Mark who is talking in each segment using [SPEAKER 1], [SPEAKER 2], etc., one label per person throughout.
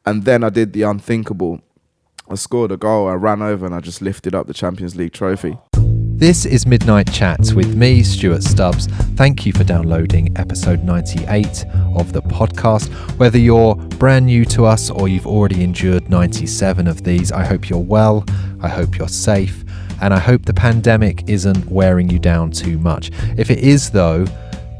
[SPEAKER 1] And then I did the unthinkable. I scored a goal, I ran over and I just lifted up the Champions League trophy.
[SPEAKER 2] This is Midnight Chats with me, Stuart Stubbs. Thank you for downloading episode 98 of the podcast. Whether you're brand new to us or you've already endured 97 of these, I hope you're well, I hope you're safe, and I hope the pandemic isn't wearing you down too much. If it is though,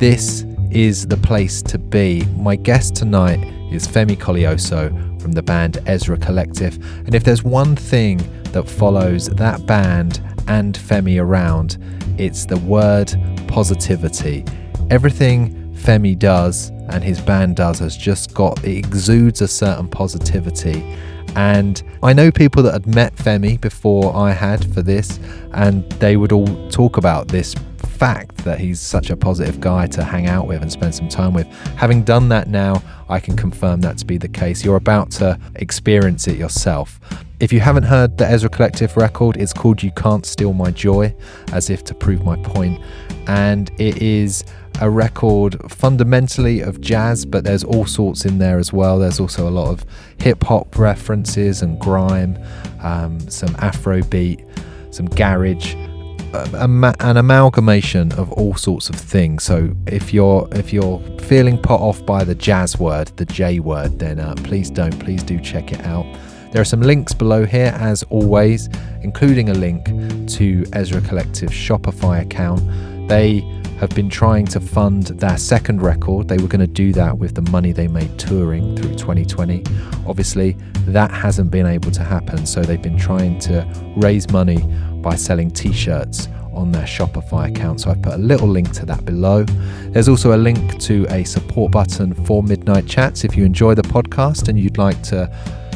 [SPEAKER 2] this is the place to be. My guest tonight is Femi Koleoso from the band Ezra Collective. And if there's one thing that follows that band and Femi around, it's the word positivity. Everything Femi does and his band does has just got, it exudes a certain positivity. And I know people that had met Femi before I had for this, and they would all talk about this fact that he's such a positive guy to hang out with and spend some time with. Having done that now, I can confirm that to be the case. You're about to experience it yourself. If you haven't heard the Ezra Collective record, it's called You Can't Steal My Joy, as if to prove my point. And it is a record fundamentally of jazz, but there's all sorts in there as well. There's also a lot of hip-hop references and grime, some Afrobeat, some garage, an amalgamation of all sorts of things. So if you're feeling put off by the jazz word, the J word, then please do check it out. There are some links below here as always, including a link to Ezra Collective's Shopify account. They have been trying to fund their second record. They were going to do that with the money they made touring through 2020. Obviously that hasn't been able to happen, so they've been trying to raise money by selling t-shirts on their Shopify account. So I've put a little link to that below. There's also a link to a support button for Midnight Chats. If you enjoy the podcast and you'd like to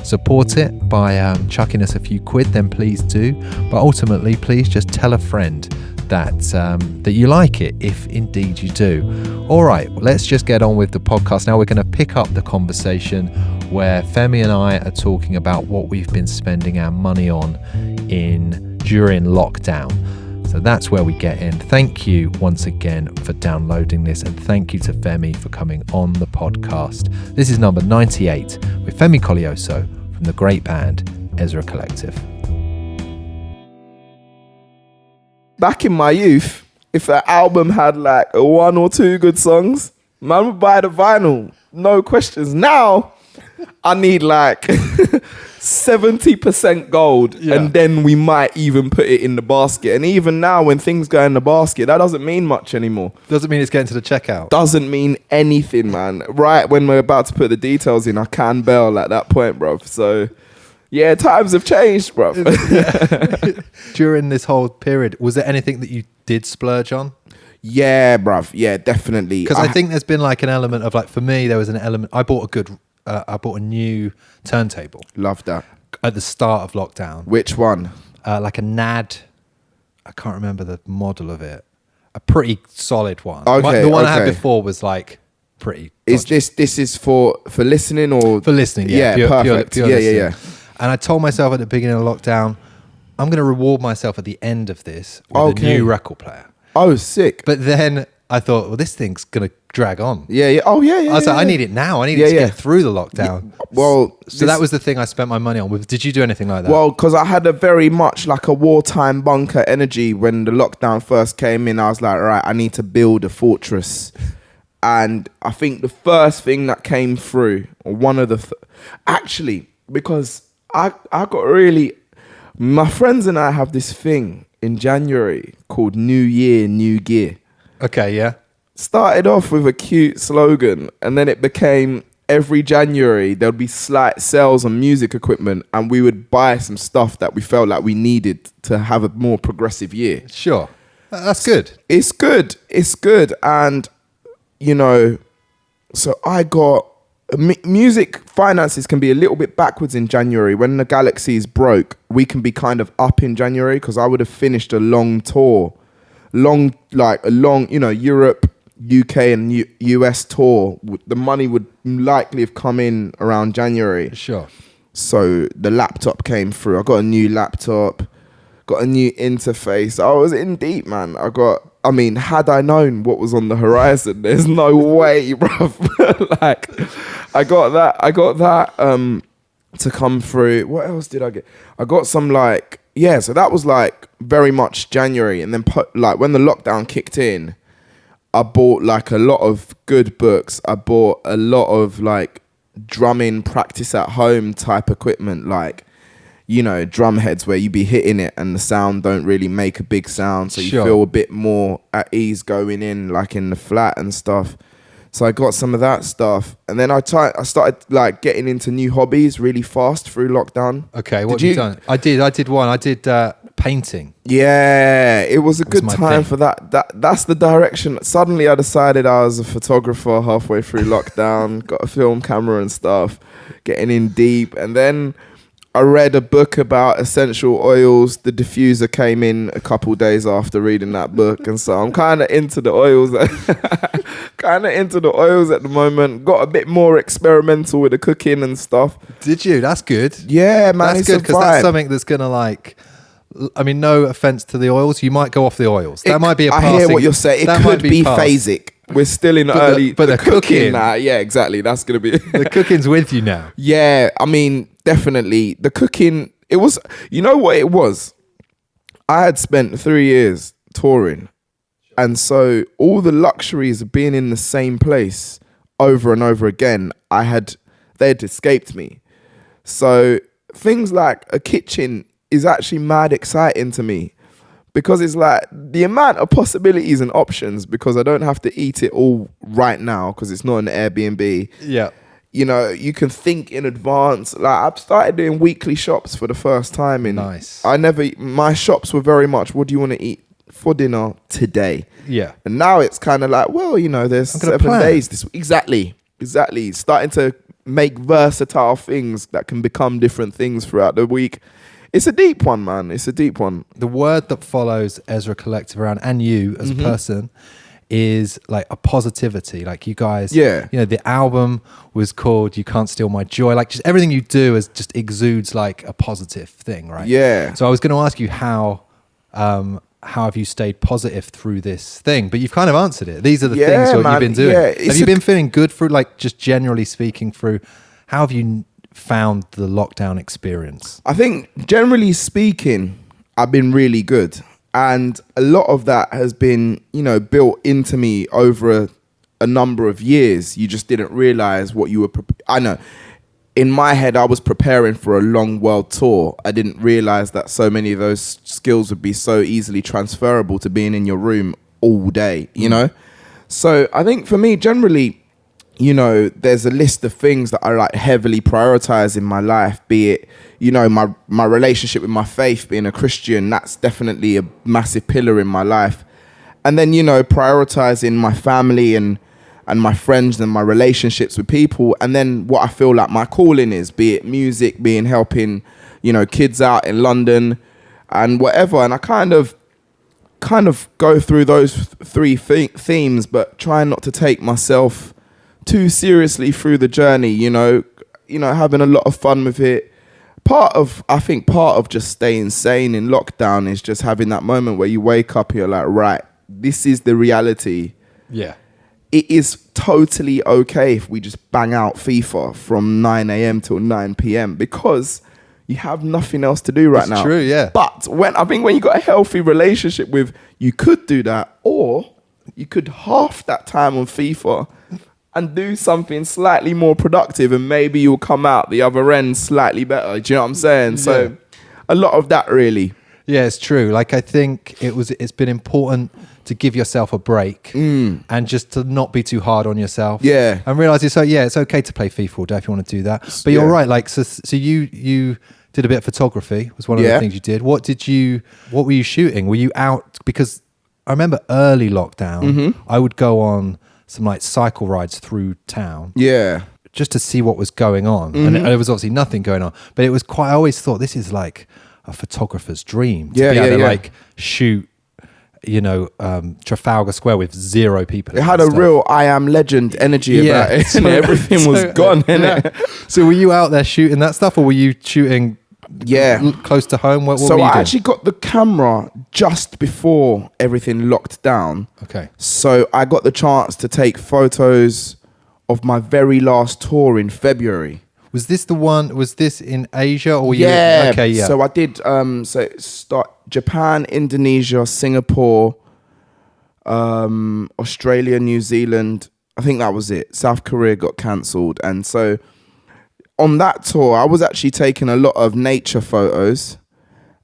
[SPEAKER 2] support it by chucking us a few quid, then please do. But ultimately, please just tell a friend that you like it, if indeed you do. All right, let's just get on with the podcast. Now we're going to pick up the conversation where Femi and I are talking about what we've been spending our money on during lockdown. So that's where we get in. Thank you once again for downloading this, and thank you to Femi for coming on the podcast. This is number 98 with Femi Koleoso from the great band Ezra Collective.
[SPEAKER 1] Back in my youth, if an album had like one or two good songs, man would buy the vinyl, no questions. Now I need like 70% gold, and then we might even put it in the basket. And even now, when things go in the basket, that doesn't mean much anymore.
[SPEAKER 2] Doesn't mean it's getting to the checkout.
[SPEAKER 1] Doesn't mean anything, man. Right when we're about to put the details in, I can bail at that point, bruv. So yeah, times have changed, bruv.
[SPEAKER 2] During this whole period, was there anything that you did splurge on?
[SPEAKER 1] Yeah, bruv. Yeah, definitely.
[SPEAKER 2] Because I think there's been like an element of like, for me, there was an element. I bought a new turntable.
[SPEAKER 1] Love that.
[SPEAKER 2] At the start of lockdown.
[SPEAKER 1] Which one?
[SPEAKER 2] Like a NAD. I can't remember the model of it. A pretty solid one.
[SPEAKER 1] Okay,
[SPEAKER 2] the one I had before was like pretty.
[SPEAKER 1] Is this is for listening or
[SPEAKER 2] for listening? Yeah,
[SPEAKER 1] perfect. Pure
[SPEAKER 2] yeah. And I told myself at the beginning of lockdown, I'm going to reward myself at the end of this with a new record player.
[SPEAKER 1] Oh, sick.
[SPEAKER 2] But then I thought, well, this thing's going to drag on.
[SPEAKER 1] Yeah. Oh, yeah.
[SPEAKER 2] I was like, I need it now. I need it to get through the lockdown.
[SPEAKER 1] Yeah. Well,
[SPEAKER 2] so that was the thing I spent my money on. Did you do anything like that?
[SPEAKER 1] Well, because I had a very much like a wartime bunker energy when the lockdown first came in. I was like, right, I need to build a fortress. And I think the first thing that came through, or one of the... actually, because I got really... My friends and I have this thing in January called New Year, New Gear.
[SPEAKER 2] Okay, yeah.
[SPEAKER 1] Started off with a cute slogan, and then it became every January there'd be slight sales on music equipment, and we would buy some stuff that we felt like we needed to have a more progressive year.
[SPEAKER 2] Sure. That's good.
[SPEAKER 1] It's good. And, you know, so I got... music finances can be a little bit backwards in January. When the galaxies broke, we can be kind of up in January, because I would have finished a long tour. Europe, UK and US tour. The money would likely have come in around January.
[SPEAKER 2] Sure.
[SPEAKER 1] So the laptop came through. I got a new laptop, got a new interface. I was in deep, man. Had I known what was on the horizon, there's no way, bruv. I got that. to come through. What else did I get? I got some like, so that was like very much January. And then like when the lockdown kicked in, I bought like a lot of good books. I bought a lot of like drumming practice at home type equipment, like, you know, drum heads where you be hitting it and the sound don't really make a big sound. So you feel a bit more at ease going in, like in the flat and stuff. So I got some of that stuff. And then I started like getting into new hobbies really fast through lockdown.
[SPEAKER 2] Okay, what have you done? I did one. I did painting.
[SPEAKER 1] Yeah, it was a good time
[SPEAKER 2] thing.
[SPEAKER 1] for that. That's the direction. Suddenly I decided I was a photographer halfway through lockdown, got a film camera and stuff, getting in deep. And then I read a book about essential oils. The diffuser came in a couple days after reading that book. And so I'm kind of into the oils. At the moment. Got a bit more experimental with the cooking and stuff.
[SPEAKER 2] Did you? That's good.
[SPEAKER 1] Yeah, man.
[SPEAKER 2] That's good because that's something that's going to like... I mean, no offense to the oils. You might go off the oils. That might be a passing...
[SPEAKER 1] I hear what you're saying. It could be phasic. We're still in early...
[SPEAKER 2] But the cooking...
[SPEAKER 1] yeah, exactly. That's going to be...
[SPEAKER 2] The cooking's with you now.
[SPEAKER 1] Yeah, I mean, definitely. The cooking... It was... You know what it was? I had spent 3 years touring. And so all the luxuries of being in the same place over and over again, they'd escaped me. So things like a kitchen is actually mad exciting to me because it's like the amount of possibilities and options, because I don't have to eat it all right now because it's not an Airbnb.
[SPEAKER 2] Yeah.
[SPEAKER 1] You know, you can think in advance. Like I've started doing weekly shops for the first time.
[SPEAKER 2] Nice.
[SPEAKER 1] My shops were very much, what do you want to eat for dinner today?
[SPEAKER 2] Yeah.
[SPEAKER 1] And now it's kind of like, well, you know, there's 7 days this week. Exactly. Starting to make versatile things that can become different things throughout the week. It's a deep one, man. It's a deep one.
[SPEAKER 2] The word that follows Ezra Collective around and you as a person is like a positivity. Like you guys, you know, the album was called You Can't Steal My Joy. Like just everything you do is just exudes like a positive thing, right?
[SPEAKER 1] Yeah.
[SPEAKER 2] So I was going to ask you how have you stayed positive through this thing? But you've kind of answered it. These are the things you've been doing.
[SPEAKER 1] Yeah,
[SPEAKER 2] have you been feeling good through, like just generally speaking through, how have you found the lockdown experience?
[SPEAKER 1] I think generally speaking, I've been really good. And a lot of that has been, you know, built into me over a number of years. You just didn't realize what you were... I know. In my head, I was preparing for a long world tour. I didn't realize that so many of those skills would be so easily transferable to being in your room all day, you know? So I think for me, generally, you know, there's a list of things that I like heavily prioritize in my life, be it, you know, my relationship with my faith, being a Christian, that's definitely a massive pillar in my life. And then, you know, prioritizing my family and my friends and my relationships with people. And then what I feel like my calling is, be it music, being helping, you know, kids out in London and whatever. And I kind of go through those three themes, but trying not to take myself too seriously through the journey, you know, having a lot of fun with it. I think part of just staying sane in lockdown is just having that moment where you wake up and you're like, right, this is the reality.
[SPEAKER 2] Yeah.
[SPEAKER 1] It is totally okay if we just bang out FIFA from 9 a.m. till 9 p.m. because you have nothing else to do right now.
[SPEAKER 2] It's true, yeah.
[SPEAKER 1] But when you got a healthy relationship with, you could do that, or you could half that time on FIFA and do something slightly more productive, and maybe you'll come out the other end slightly better. Do you know what I'm saying?
[SPEAKER 2] Yeah.
[SPEAKER 1] So a lot of that really.
[SPEAKER 2] Yeah, it's true. Like I think it's been important to give yourself a break and just to not be too hard on yourself. Yeah. And realize it's okay to play FIFA all day if you want to do that. But you're right. Like, so you did a bit of photography was one of the things you did. What were you shooting? Were you out? Because I remember early lockdown, I would go on some like cycle rides through town. Yeah. Just to see what was going on. And there was obviously nothing going on, but it was I always thought this is like a photographer's dream to be able to like shoot, you know, Trafalgar Square with 0 people.
[SPEAKER 1] It had a real I Am Legend energy about it. And everything was gone, innit?
[SPEAKER 2] So were you out there shooting that stuff, or were you shooting close to home? What were you doing?
[SPEAKER 1] I actually got the camera just before everything locked down.
[SPEAKER 2] Okay.
[SPEAKER 1] So I got the chance to take photos of my very last tour in February.
[SPEAKER 2] Was this the one? Was this in Asia or
[SPEAKER 1] Yeah.
[SPEAKER 2] Okay, yeah.
[SPEAKER 1] So I did. Start Japan, Indonesia, Singapore, Australia, New Zealand. I think that was it. South Korea got cancelled, and so on that tour, I was actually taking a lot of nature photos,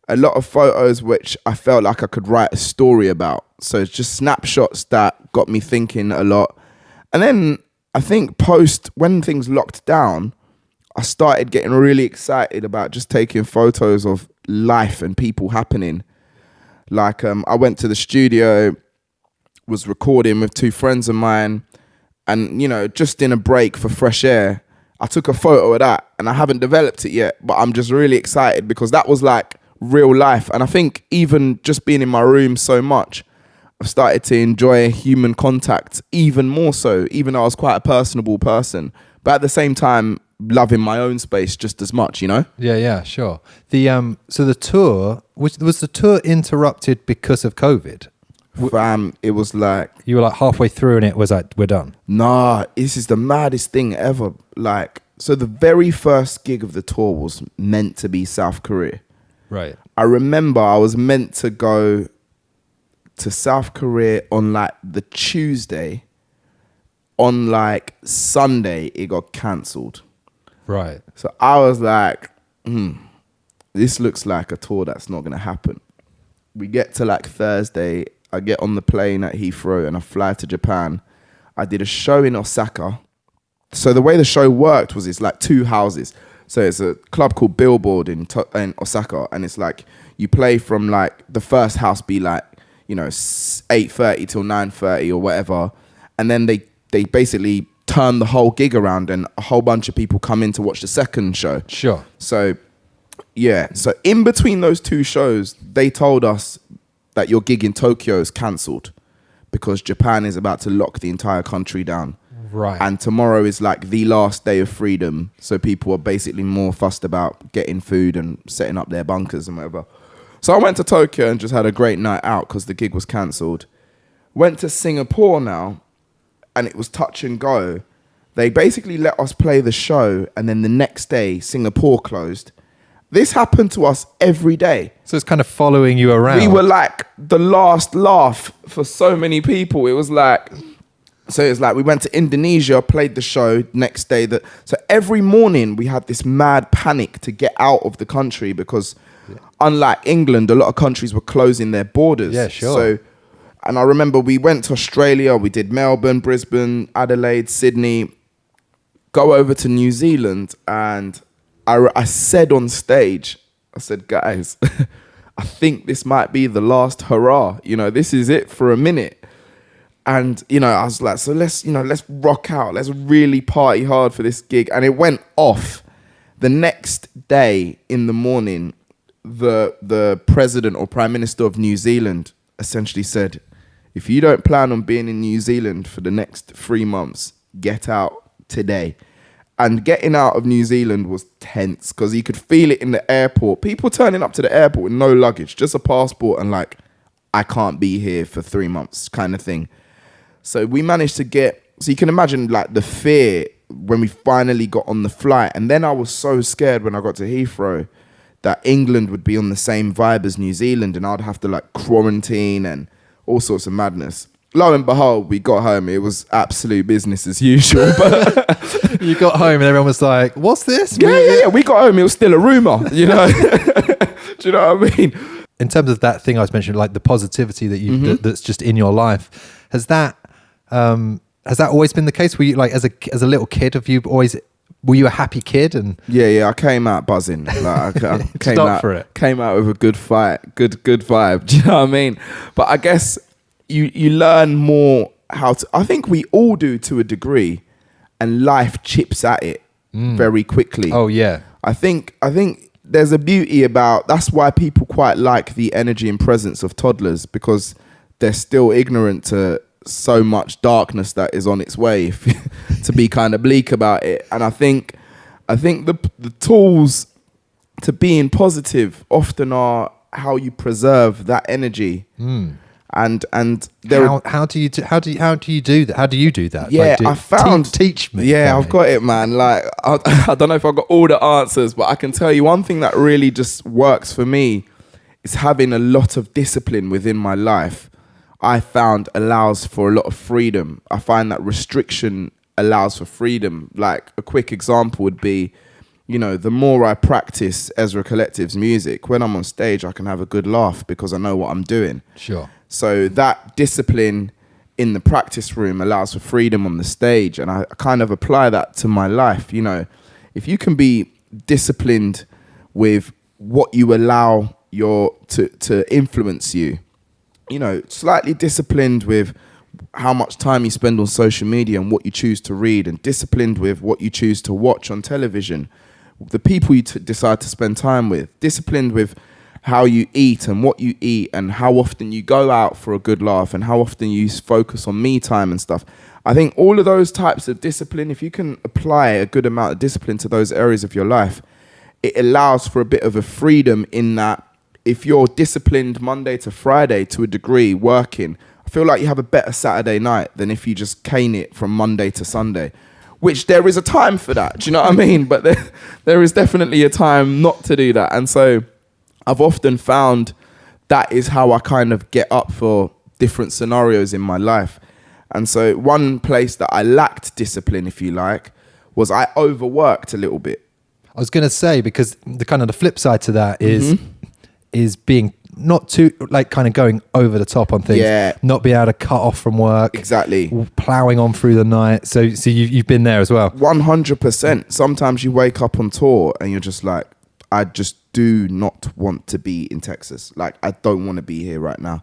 [SPEAKER 1] a lot of photos which I felt like I could write a story about. So it's just snapshots that got me thinking a lot. And then I think when things locked down, I started getting really excited about just taking photos of life and people happening. Like I went to the studio, was recording with two friends of mine, and just in a break for fresh air, I took a photo of that, and I haven't developed it yet, but I'm just really excited because that was like real life. And I think even just being in my room so much, I've started to enjoy human contact even more so, even though I was quite a personable person, but at the same time loving my own space just as much,
[SPEAKER 2] Yeah, sure. The so the tour was the tour interrupted because of COVID?
[SPEAKER 1] Fam, it was like
[SPEAKER 2] You were like halfway through and it was like, we're done.
[SPEAKER 1] nah, this is the maddest thing ever. Like, so the very first gig of the tour was meant to be South Korea.
[SPEAKER 2] Right.
[SPEAKER 1] I remember I was meant to go to South Korea on like the Tuesday. On like Sunday, it got cancelled.
[SPEAKER 2] Right.
[SPEAKER 1] So I was like, this looks like a tour that's not going to happen. We get to like Thursday, I get on the plane at Heathrow and I fly to Japan. I did a show in Osaka. So the way the show worked was it's like two houses. So it's a club called Billboard in Osaka, and it's like you play from like the first house be like, 8:30 till 9:30 or whatever. And then they basically turn the whole gig around and a whole bunch of people come in to watch the second show.
[SPEAKER 2] Sure.
[SPEAKER 1] So, yeah. So in between those two shows, they told us that your gig in Tokyo is cancelled because Japan is about to lock the entire country down.
[SPEAKER 2] Right.
[SPEAKER 1] And tomorrow is like the last day of freedom. So people are basically more fussed about getting food and setting up their bunkers and whatever. So I went to Tokyo and just had a great night out because the gig was cancelled. Went to Singapore now, and it was touch and go. They basically let us play the show, and then the next day, Singapore closed. This happened to us every day.
[SPEAKER 2] So it's kind of following you around.
[SPEAKER 1] We were like the last laugh for so many people. It was like we went to Indonesia, played the show next day. So every morning we had this mad panic to get out of the country because unlike England, a lot of countries were closing their borders.
[SPEAKER 2] Yeah, sure.
[SPEAKER 1] So, and I remember we went to Australia, we did Melbourne, Brisbane, Adelaide, Sydney, go over to New Zealand, and I said on stage, I said, guys, I think this might be the last hurrah. This is it for a minute. And, I was like, so let's rock out. Let's really party hard for this gig. And it went off. The next day in the morning, the president or prime minister of New Zealand essentially said, if you don't plan on being in New Zealand for the next 3 months, get out today. And getting out of New Zealand was tense because you could feel it in the airport. People turning up to the airport with no luggage, just a passport and like, I can't be here for 3 months kind of thing. So we managed to so you can imagine like the fear when we finally got on the flight. And then I was so scared when I got to Heathrow that England would be on the same vibe as New Zealand and I'd have to like quarantine and all sorts of madness. Lo and behold, we got home. It was absolute business as usual. But
[SPEAKER 2] you got home and everyone was like, what's this?
[SPEAKER 1] Yeah. We got home. It was still a rumour, Do you know what I mean?
[SPEAKER 2] In terms of that thing I was mentioning, like the positivity that that's just in your life, has that always been the case? Were you like as a little kid? Were you a happy kid? And
[SPEAKER 1] yeah, I came out buzzing. Like I came out with a good fight, good vibe. Do you know what I mean? But I guess you learn more how to. I think we all do to a degree, and life chips at it very quickly.
[SPEAKER 2] Oh yeah,
[SPEAKER 1] I think there's a beauty about. That's why people quite like the energy and presence of toddlers because they're still ignorant to so much darkness that is on its way, to be kind of bleak about it. And I think the tools to being positive often are how you preserve that energy. And there
[SPEAKER 2] how do you do that? How do you do that?
[SPEAKER 1] Yeah, I found
[SPEAKER 2] teach me.
[SPEAKER 1] Yeah,
[SPEAKER 2] Femi.
[SPEAKER 1] I've got it, man. Like I don't know if I've got all the answers, but I can tell you one thing that really just works for me is having a lot of discipline within my life. I found allows for a lot of freedom. I find that restriction allows for freedom. Like a quick example would be, the more I practice Ezra Collective's music, when I'm on stage, I can have a good laugh because I know what I'm doing.
[SPEAKER 2] Sure.
[SPEAKER 1] So that discipline in the practice room allows for freedom on the stage. And I kind of apply that to my life. If you can be disciplined with what you allow to influence you, slightly disciplined with how much time you spend on social media and what you choose to read, and disciplined with what you choose to watch on television, the people you decide to spend time with, disciplined with how you eat and what you eat and how often you go out for a good laugh and how often you focus on me time and stuff. I think all of those types of discipline, if you can apply a good amount of discipline to those areas of your life, it allows for a bit of a freedom in that if you're disciplined Monday to Friday to a degree working, I feel like you have a better Saturday night than if you just cane it from Monday to Sunday, which there is a time for that. Do you know what I mean? But there is definitely a time not to do that. And so I've often found that is how I kind of get up for different scenarios in my life. And so one place that I lacked discipline, if you like, was I overworked a little bit.
[SPEAKER 2] I was going to say, because the flip side to that is being not too, kind of going over the top on things.
[SPEAKER 1] Yeah.
[SPEAKER 2] Not being able to cut off from work.
[SPEAKER 1] Exactly.
[SPEAKER 2] Plowing on through the night. So you've been there as well.
[SPEAKER 1] 100%. Sometimes you wake up on tour and you're just like, I just do not want to be in Texas. Like, I don't want to be here right now.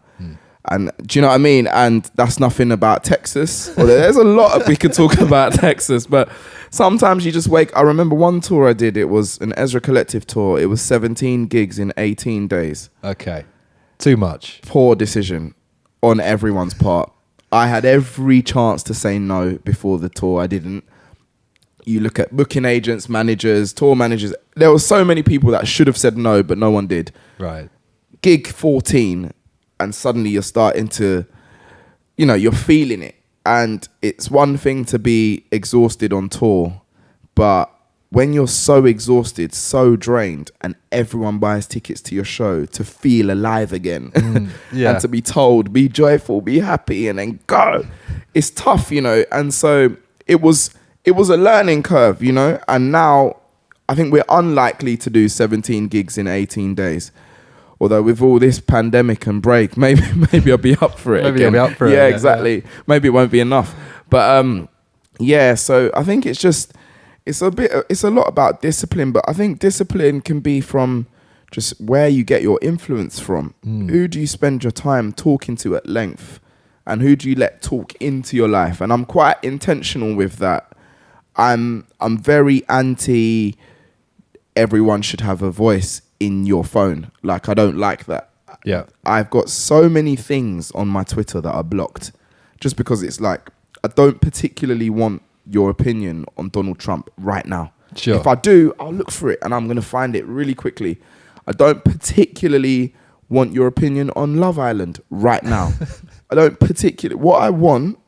[SPEAKER 1] And do you know what I mean? And that's nothing about Texas. Well, there's a lot we could talk about Texas, but sometimes you just wake. I remember one tour I did. It was an Ezra Collective tour. It was 17 gigs in 18 days.
[SPEAKER 2] Okay. Too much.
[SPEAKER 1] Poor decision on everyone's part. I had every chance to say no before the tour. I didn't. You look at booking agents, managers, tour managers. There were so many people that should have said no, but no one did.
[SPEAKER 2] Right.
[SPEAKER 1] Gig 14, and suddenly you're starting to, you're feeling it. And it's one thing to be exhausted on tour, but when you're so exhausted, so drained, and everyone buys tickets to your show to feel alive again, and to be told, be joyful, be happy, and then go, it's tough, And so it was a learning curve, and now I think we're unlikely to do 17 gigs in 18 days. Although with all this pandemic and break, maybe I'll be up for it.
[SPEAKER 2] Maybe I'll be up for it.
[SPEAKER 1] Yeah, exactly. Yeah. Maybe it won't be enough. But so I think it's a lot about discipline, but I think discipline can be from just where you get your influence from. Who do you spend your time talking to at length? And who do you let talk into your life? And I'm quite intentional with that. I'm very anti everyone should have a voice in your phone. Like, I don't like that.
[SPEAKER 2] Yeah.
[SPEAKER 1] I've got so many things on my Twitter that are blocked just because it's like, I don't particularly want your opinion on Donald Trump right now.
[SPEAKER 2] Sure.
[SPEAKER 1] If I do, I'll look for it and I'm going to find it really quickly. I don't particularly want your opinion on Love Island right now. What I want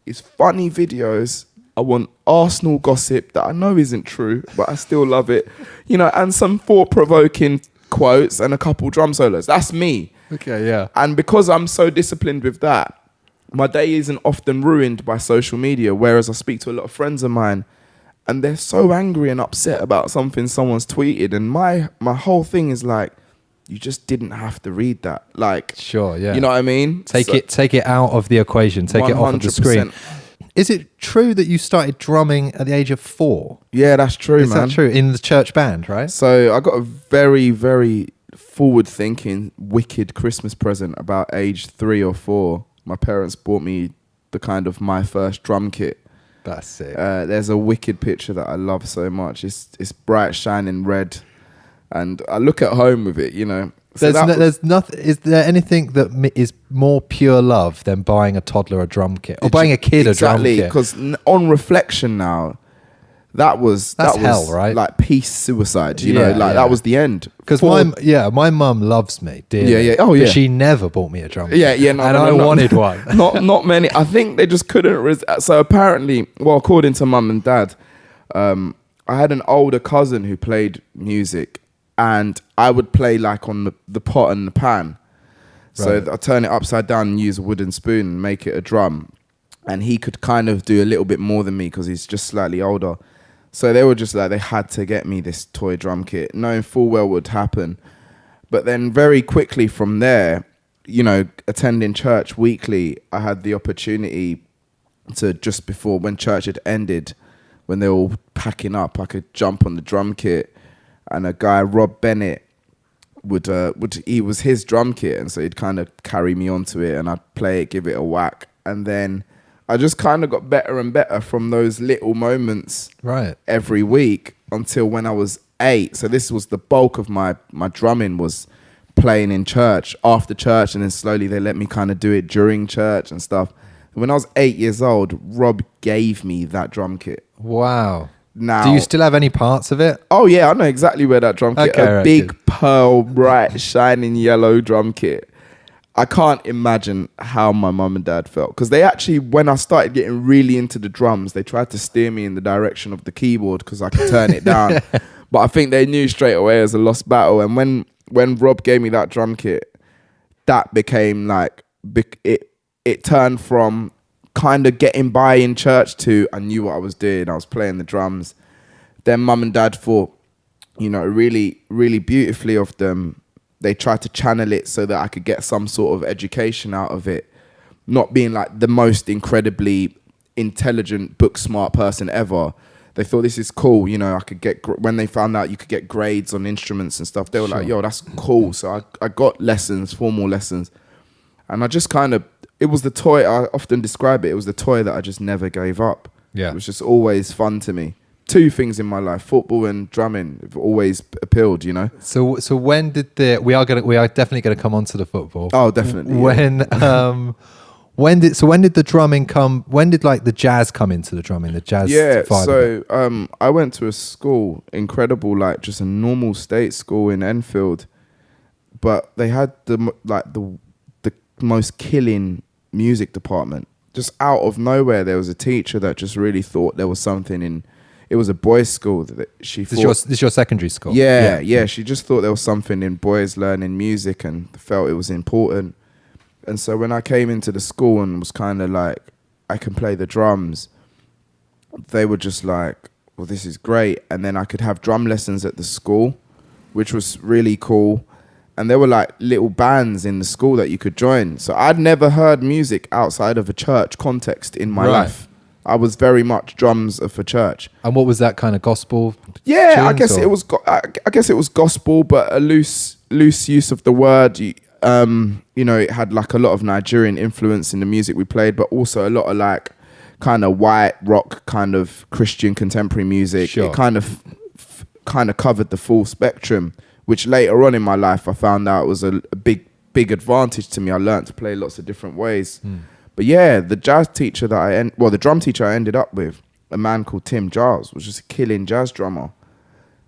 [SPEAKER 1] is funny videos. I want Arsenal gossip that I know isn't true, but I still love it. And some thought-provoking quotes and a couple drum solos. That's me.
[SPEAKER 2] Okay, yeah.
[SPEAKER 1] And because I'm so disciplined with that, my day isn't often ruined by social media, whereas I speak to a lot of friends of mine and they're so angry and upset about something someone's tweeted. And my whole thing is like, you just didn't have to read that. Like,
[SPEAKER 2] sure, yeah.
[SPEAKER 1] You know what I mean?
[SPEAKER 2] Take it out of the equation. Take 100%. It off of the screen. Is it true that you started drumming at the age of 4?
[SPEAKER 1] Yeah, that's true, man.
[SPEAKER 2] Is that true? In the church band, right?
[SPEAKER 1] So I got a very, very forward-thinking, wicked Christmas present about age 3 or 4. My parents bought me my first drum kit.
[SPEAKER 2] That's sick.
[SPEAKER 1] There's a wicked picture that I love so much. It's bright, shining red. And I look at home with it, So
[SPEAKER 2] there's nothing. Is there anything that is more pure love than buying a toddler a drum kit or buying a kid a drum kit?
[SPEAKER 1] Because on reflection now, That's
[SPEAKER 2] hell, right?
[SPEAKER 1] Like peace suicide, you know, like that was the end.
[SPEAKER 2] Because my mum loves me dearly.
[SPEAKER 1] Yeah. Oh yeah.
[SPEAKER 2] But she never bought me a drum kit.
[SPEAKER 1] Yeah. No,
[SPEAKER 2] and I wanted one.
[SPEAKER 1] not many. I think they just couldn't. So apparently, well, according to mum and dad, I had an older cousin who played music, and I would play like on the pot and the pan. So I turn it upside down and use a wooden spoon and make it a drum. And he could kind of do a little bit more than me because he's just slightly older. So they were just like, they had to get me this toy drum kit, knowing full well what would happen. But then very quickly from there, you know, attending church weekly, I had the opportunity to, just before when church had ended, when they were all packing up, I could jump on the drum kit. And a guy, Rob Bennett, he was his drum kit. And so he'd kind of carry me onto it and I'd play it, give it a whack. And then I just kind of got better and better from those little moments every week until when I was 8. So this was the bulk of my drumming, was playing in church, after church, and then slowly they let me kind of do it during church and stuff. When I was 8 years old, Rob gave me that drum kit.
[SPEAKER 2] Wow.
[SPEAKER 1] Now,
[SPEAKER 2] do you still have any parts of it?
[SPEAKER 1] Oh yeah, I know exactly where that drum kit. A big pearl, bright, shining yellow drum kit. I can't imagine how my mum and dad felt, because they actually, when I started getting really into the drums, they tried to steer me in the direction of the keyboard because I could turn it down. But I think they knew straight away it was a lost battle. And when Rob gave me that drum kit, that became like, it turned from kind of getting by in church to I knew what I was doing. I was playing the drums. Then mum and dad thought, you know, really, really beautifully of them, they tried to channel it so that I could get some sort of education out of it. Not being like the most incredibly intelligent, book smart person ever. They thought, this is cool. You know, I could get, when they found out you could get grades on instruments and stuff, they were like, yo, that's cool. So I got lessons, formal lessons. And I just kind of, it was the toy, I often describe it was the toy that I just never gave up.
[SPEAKER 2] Yeah.
[SPEAKER 1] It was just always fun to me. 2 things in my life, football and drumming, have always appealed, you know.
[SPEAKER 2] So when did we are definitely gonna come on to the football.
[SPEAKER 1] Oh, definitely.
[SPEAKER 2] When did the drumming come? When did like the jazz come into the drumming? The jazz.
[SPEAKER 1] Yeah. So I went to a school, incredible, like just a normal state school in Enfield, but they had the most killing music department. Just out of nowhere, there was a teacher that just really thought there was something in. It was a boys' school that she thought.
[SPEAKER 2] This is your secondary school?
[SPEAKER 1] Yeah. She just thought there was something in boys learning music and felt it was important. And so when I came into the school and was kind of like, I can play the drums, they were just like, well, this is great. And then I could have drum lessons at the school, which was really cool. And there were like little bands in the school that you could join. So I'd never heard music outside of a church context in my life. I was very much drums for church.
[SPEAKER 2] And what was that kind of gospel?
[SPEAKER 1] Yeah, tunes, I guess it was gospel, but a loose use of the word. You know, it had like a lot of Nigerian influence in the music we played, but also a lot of like kind of white rock, kind of Christian contemporary music. Sure. It kind of covered the full spectrum, which later on in my life I found out was a big advantage to me. I learned to play lots of different ways. But yeah, the jazz teacher the drum teacher I ended up with, a man called Tim Giles, was just a killing jazz drummer.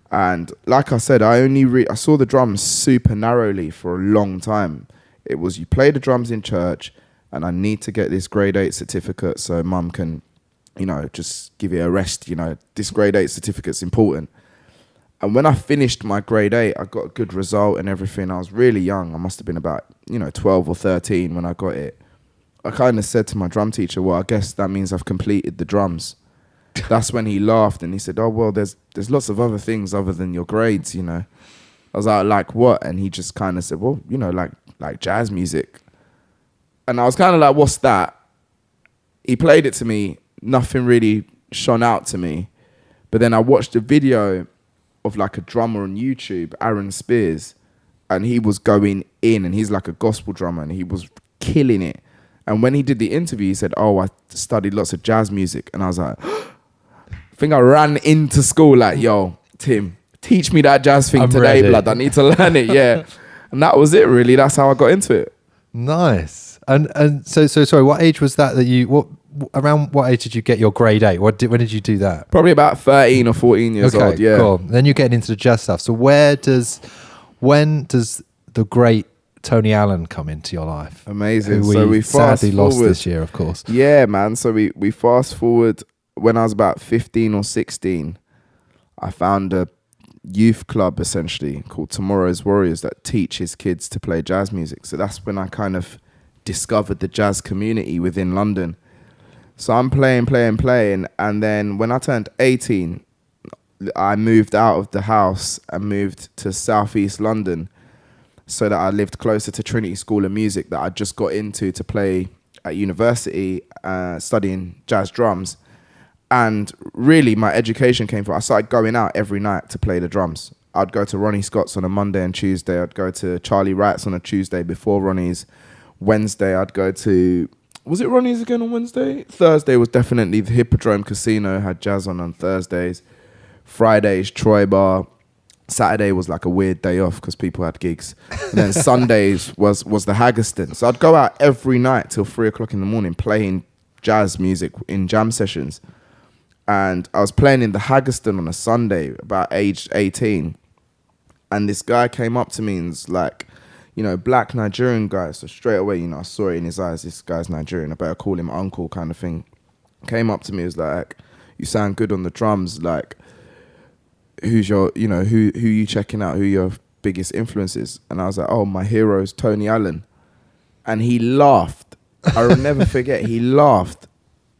[SPEAKER 1] And like I said, I saw the drums super narrowly for a long time. It was, you play the drums in church and I need to get this grade 8 certificate so mum can, you know, just give it a rest. You know, this grade 8 certificate's important. And when I finished my grade 8, I got a good result and everything. I was really young. I must have been about, 12 or 13 when I got it. I kind of said to my drum teacher, well, I guess that means I've completed the drums. That's when he laughed and he said, oh, well, there's lots of other things other than your grades, you know. I was like what? And he just kind of said, well, like jazz music. And I was kind of like, what's that? He played it to me. Nothing really shone out to me. But then I watched a video of like a drummer on YouTube, Aaron Spears, and he was going in and he's like a gospel drummer and he was killing it. And when he did the interview, he said, oh, I studied lots of jazz music. And I was like, I think I ran into school like, yo, Tim, teach me that jazz thing today, blood. I need to learn it, yeah. And that was it, really. That's how I got into it.
[SPEAKER 2] Nice. And so sorry, what age was that you, around what age did you get your grade 8? When did you do that?
[SPEAKER 1] Probably about 13 or 14 years old, yeah.
[SPEAKER 2] Cool. Then you're getting into the jazz stuff. So when does the great Tony Allen come into your life?
[SPEAKER 1] Amazing.
[SPEAKER 2] Who we sadly lost this year, of course.
[SPEAKER 1] Yeah, man. So we fast forward when I was about 15 or 16. I found a youth club essentially called Tomorrow's Warriors that teaches kids to play jazz music. So that's when I kind of discovered the jazz community within London. So I'm playing, and then when I turned 18, I moved out of the house and moved to southeast London so that I lived closer to Trinity School of Music that I just got into to play at university, studying jazz drums. And really my education came from, I started going out every night to play the drums. I'd go to Ronnie Scott's on a Monday and Tuesday. I'd go to Charlie Wright's on a Tuesday before Ronnie's. Wednesday, I'd go to, was it Ronnie's again on Wednesday? Thursday was definitely the Hippodrome Casino, had jazz on Thursdays. Fridays, Troy Bar. Saturday was like a weird day off because people had gigs. And then Sundays was the Haggerston. So I'd go out every night till 3 o'clock in the morning playing jazz music in jam sessions. And I was playing in the Haggerston on a Sunday about age 18. And this guy came up to me and was like, black Nigerian guy. So straight away, I saw it in his eyes. This guy's Nigerian. I better call him uncle kind of thing. Came up to me, was like, you sound good on the drums. Like, who's your, who you checking out? Who your biggest influences? And I was like, oh, my hero's Tony Allen. And he laughed. I will never forget. He laughed.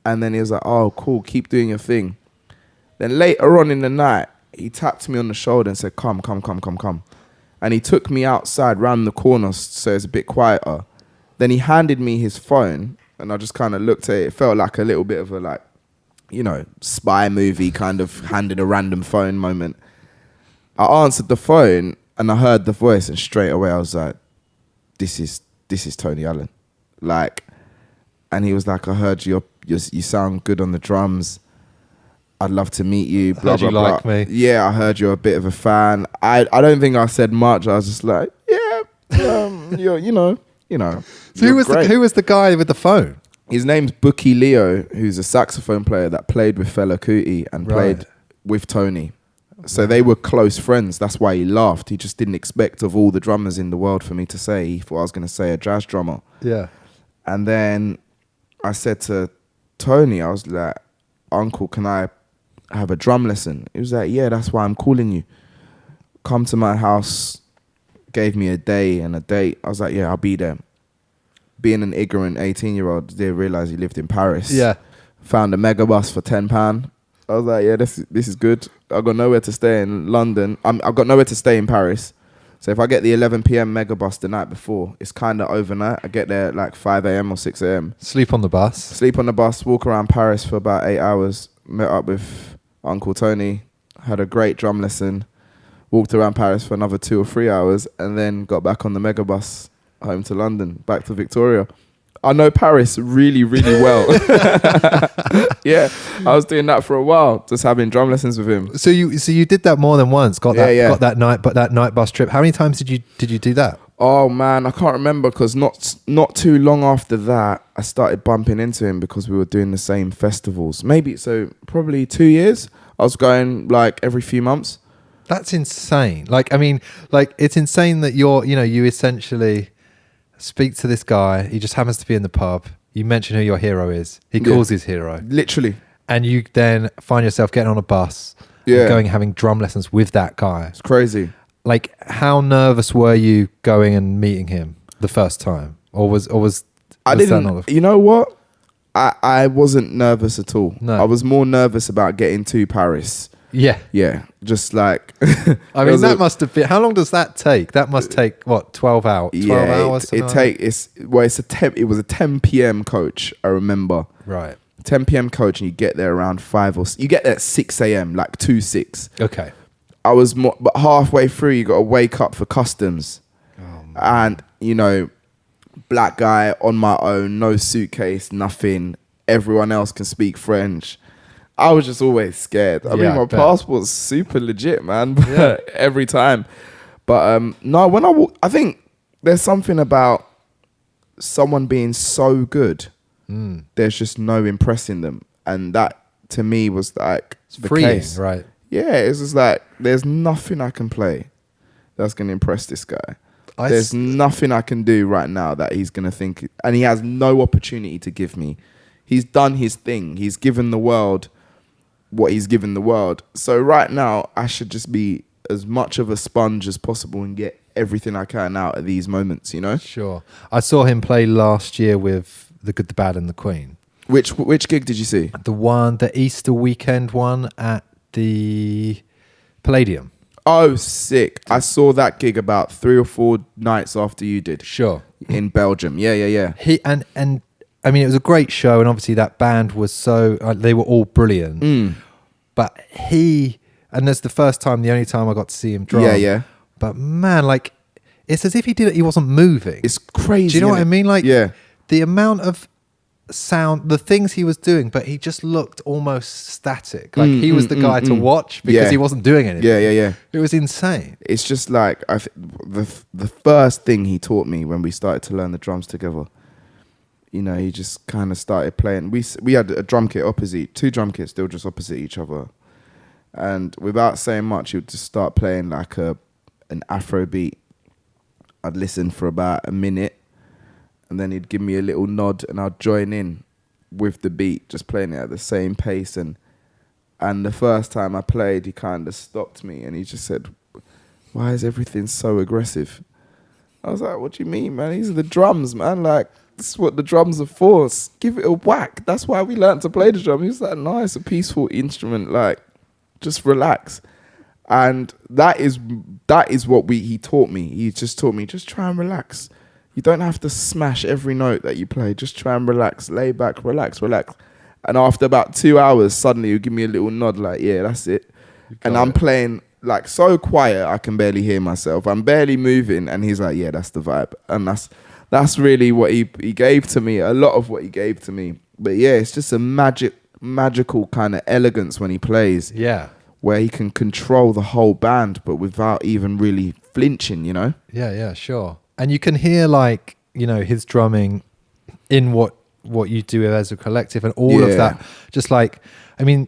[SPEAKER 1] And then he was like, oh, cool. Keep doing your thing. Then later on in the night, he tapped me on the shoulder and said, come. And he took me outside round the corner so it's a bit quieter. Then he handed me his phone and I just kind of looked at it. It felt like a little bit of a spy movie kind of handed a random phone moment. I answered the phone and I heard the voice and straight away I was like, this is Tony Allen. And he was like, I heard you sound good on the drums. I'd love to meet you. Blah, blah, blah.
[SPEAKER 2] Like me.
[SPEAKER 1] Yeah, I heard you're a bit of a fan. I don't think I said much. I was just like, yeah, you're,
[SPEAKER 2] So who was the guy with the phone?
[SPEAKER 1] His name's Bookie Leo, who's a saxophone player that played with Fela Kuti and played with Tony. So they were close friends. That's why he laughed. He just didn't expect of all the drummers in the world for me to say. He thought I was going to say a jazz drummer.
[SPEAKER 2] Yeah.
[SPEAKER 1] And then I said to Tony, I was like, Uncle, can I have a drum lesson? He was like, yeah, that's why I'm calling you. Come to my house. Gave me a day and a date. I was like, yeah, I'll be there. Being an ignorant 18-year-old, didn't realize he lived in Paris. Yeah. Found a megabus for £10. I was like, yeah, this is good. I've got nowhere to stay in London. I've got nowhere to stay in Paris. So if I get the 11 p.m. megabus the night before, it's kind of overnight. I get there at like 5 a.m. or 6 a.m.
[SPEAKER 2] Sleep on the bus,
[SPEAKER 1] walk around Paris for about 8 hours. Met up with Uncle Tony, had a great drum lesson, walked around Paris for another 2 or 3 hours, and then got back on the megabus home to London, back to Victoria. I know Paris really, really well. Yeah, I was doing that for a while, just having drum lessons with him.
[SPEAKER 2] So you did that more than once. Got that night bus trip. How many times did you do that?
[SPEAKER 1] Oh man, I can't remember because not too long after that, I started bumping into him because we were doing the same festivals. Probably 2 years. I was going like every few months.
[SPEAKER 2] That's insane. It's insane that you essentially speak to this guy. He just happens to be in the pub. You mention who your hero is. He calls his hero.
[SPEAKER 1] Literally.
[SPEAKER 2] And you then find yourself getting on a bus and going having drum lessons with that guy.
[SPEAKER 1] It's crazy.
[SPEAKER 2] How nervous were you going and meeting him the first time? Or was
[SPEAKER 1] I didn't, you know what? I wasn't nervous at all. No. I was more nervous about getting to Paris. Yeah. Yeah. Just like...
[SPEAKER 2] I mean, that must have been... How long does that take? That must take, what, 12 hours? 12 hours?
[SPEAKER 1] It was a 10 p.m. coach, I remember.
[SPEAKER 2] Right.
[SPEAKER 1] 10 p.m. coach, and you get there around 5 or... You get there at 6 a.m., like 2-6.
[SPEAKER 2] Okay.
[SPEAKER 1] But halfway through, you got to wake up for customs. Oh, and, black guy on my own, no suitcase, nothing. Everyone else can speak French. I was just always scared. I mean, my passport's super legit, man. Every time. But no, when I think there's something about someone being so good There's just no impressing them. And that, to me, was like the
[SPEAKER 2] freeing,
[SPEAKER 1] case.
[SPEAKER 2] right?
[SPEAKER 1] Yeah, it's just like, there's nothing I can play that's going to impress this guy. There's nothing I can do right now that he's going to think, and he has no opportunity to give me. He's done his thing. He's given the world what he's given the world. So right now, I should just be as much of a sponge as possible and get everything I can out of these moments, you know?
[SPEAKER 2] Sure. I saw him play last year with The Good, the Bad and the Queen.
[SPEAKER 1] Which gig did you see?
[SPEAKER 2] The Easter weekend one at the Palladium.
[SPEAKER 1] Oh, sick. I saw that gig about 3 or 4 nights after you did.
[SPEAKER 2] Sure.
[SPEAKER 1] In Belgium. Yeah.
[SPEAKER 2] He and I mean, it was a great show, and obviously that band was so they were all brilliant. But and that's the only time I got to see him drum.
[SPEAKER 1] Yeah.
[SPEAKER 2] But man, like, it's as if he wasn't moving.
[SPEAKER 1] It's crazy.
[SPEAKER 2] Do you know what I mean? Like,
[SPEAKER 1] yeah.
[SPEAKER 2] The amount of sound, the things he was doing, but he just looked almost static. Like he was the guy to watch because he wasn't doing anything.
[SPEAKER 1] Yeah.
[SPEAKER 2] It was insane.
[SPEAKER 1] It's just like the first thing he taught me when we started to learn the drums together. You know, he just kind of started playing. We had a drum kit opposite, 2 drum kits still just opposite each other. And without saying much, he would just start playing like an Afro beat. I'd listen for about a minute, and then he'd give me a little nod, and I'd join in with the beat, just playing it at the same pace. And the first time I played, he kind of stopped me, and he just said, "Why is everything so aggressive?" I was like, "What do you mean, man? These are the drums, man. Like, this is what the drums are for. Give it a whack. That's why we learned to play the drum." He was like, "No, it's a peaceful instrument. Like, just relax." And that is what he taught me. He just taught me, just try and relax. You don't have to smash every note that you play. Just try and relax, lay back, relax. And after about 2 hours, suddenly he'll give me a little nod like, yeah, that's it. And I'm playing like so quiet, I can barely hear myself. I'm barely moving. And he's like, yeah, that's the vibe. And that's really what he gave to me, a lot of what he gave to me. But yeah, it's just a magical kind of elegance when he plays.
[SPEAKER 2] Yeah.
[SPEAKER 1] Where he can control the whole band, but without even really flinching, you know?
[SPEAKER 2] Yeah, sure. And you can hear, like, you know, his drumming in what you do with Ezra Collective and all of that. Just like, I mean,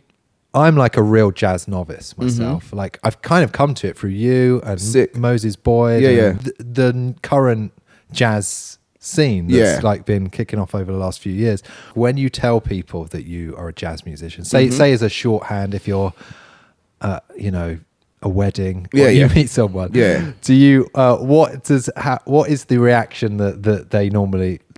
[SPEAKER 2] I'm like a real jazz novice myself. Like, I've kind of come to it through you and Moses Boyd.
[SPEAKER 1] Yeah.
[SPEAKER 2] The current jazz scene that's like been kicking off over the last few years. When you tell people that you are a jazz musician, say as a shorthand, if you're you know, a wedding, or you meet someone. Yeah. Do you? What is the reaction that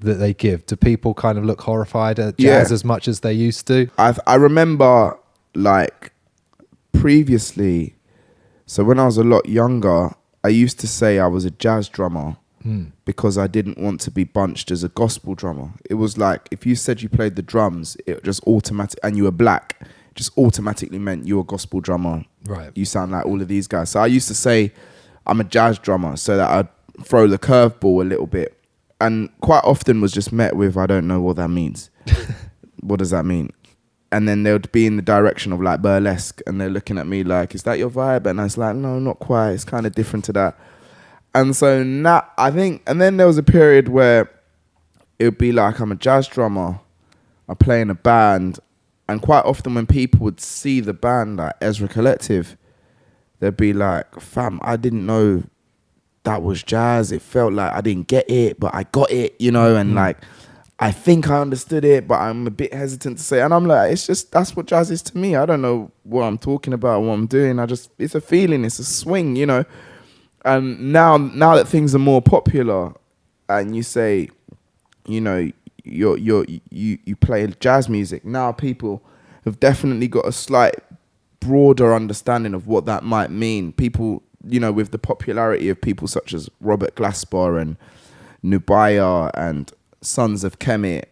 [SPEAKER 2] they give? Do people kind of look horrified at jazz as much as they used to?
[SPEAKER 1] I remember, like, previously. So when I was a lot younger, I used to say I was a jazz drummer because I didn't want to be bunched as a gospel drummer. It was like, if you said you played the drums, it just automatic, and you were black, just automatically meant you're a gospel drummer.
[SPEAKER 2] Right.
[SPEAKER 1] You sound like all of these guys. So I used to say I'm a jazz drummer so that I'd throw the curveball a little bit. And quite often was just met with, I don't know what that means. What does that mean? And then they would be in the direction of like burlesque, and they're looking at me like, is that your vibe? And I was like, no, not quite. It's kind of different to that. And so now I think, and then there was a period where it would be like, I'm a jazz drummer, I play in a band. And quite often when people would see the band, like Ezra Collective, they'd be like, fam, I didn't know that was jazz. It felt like I didn't get it, but I got it, you know, and like, I think I understood it, but I'm a bit hesitant to say. And I'm like, it's just, that's what jazz is to me. I don't know what I'm talking about, what I'm doing. It's a feeling, it's a swing, you know. And now that things are more popular and you say, you know, you play jazz music, now people have definitely got a slight broader understanding of what that might mean. People, you know, with the popularity of people such as Robert Glasper and Nubaya and Sons of Kemet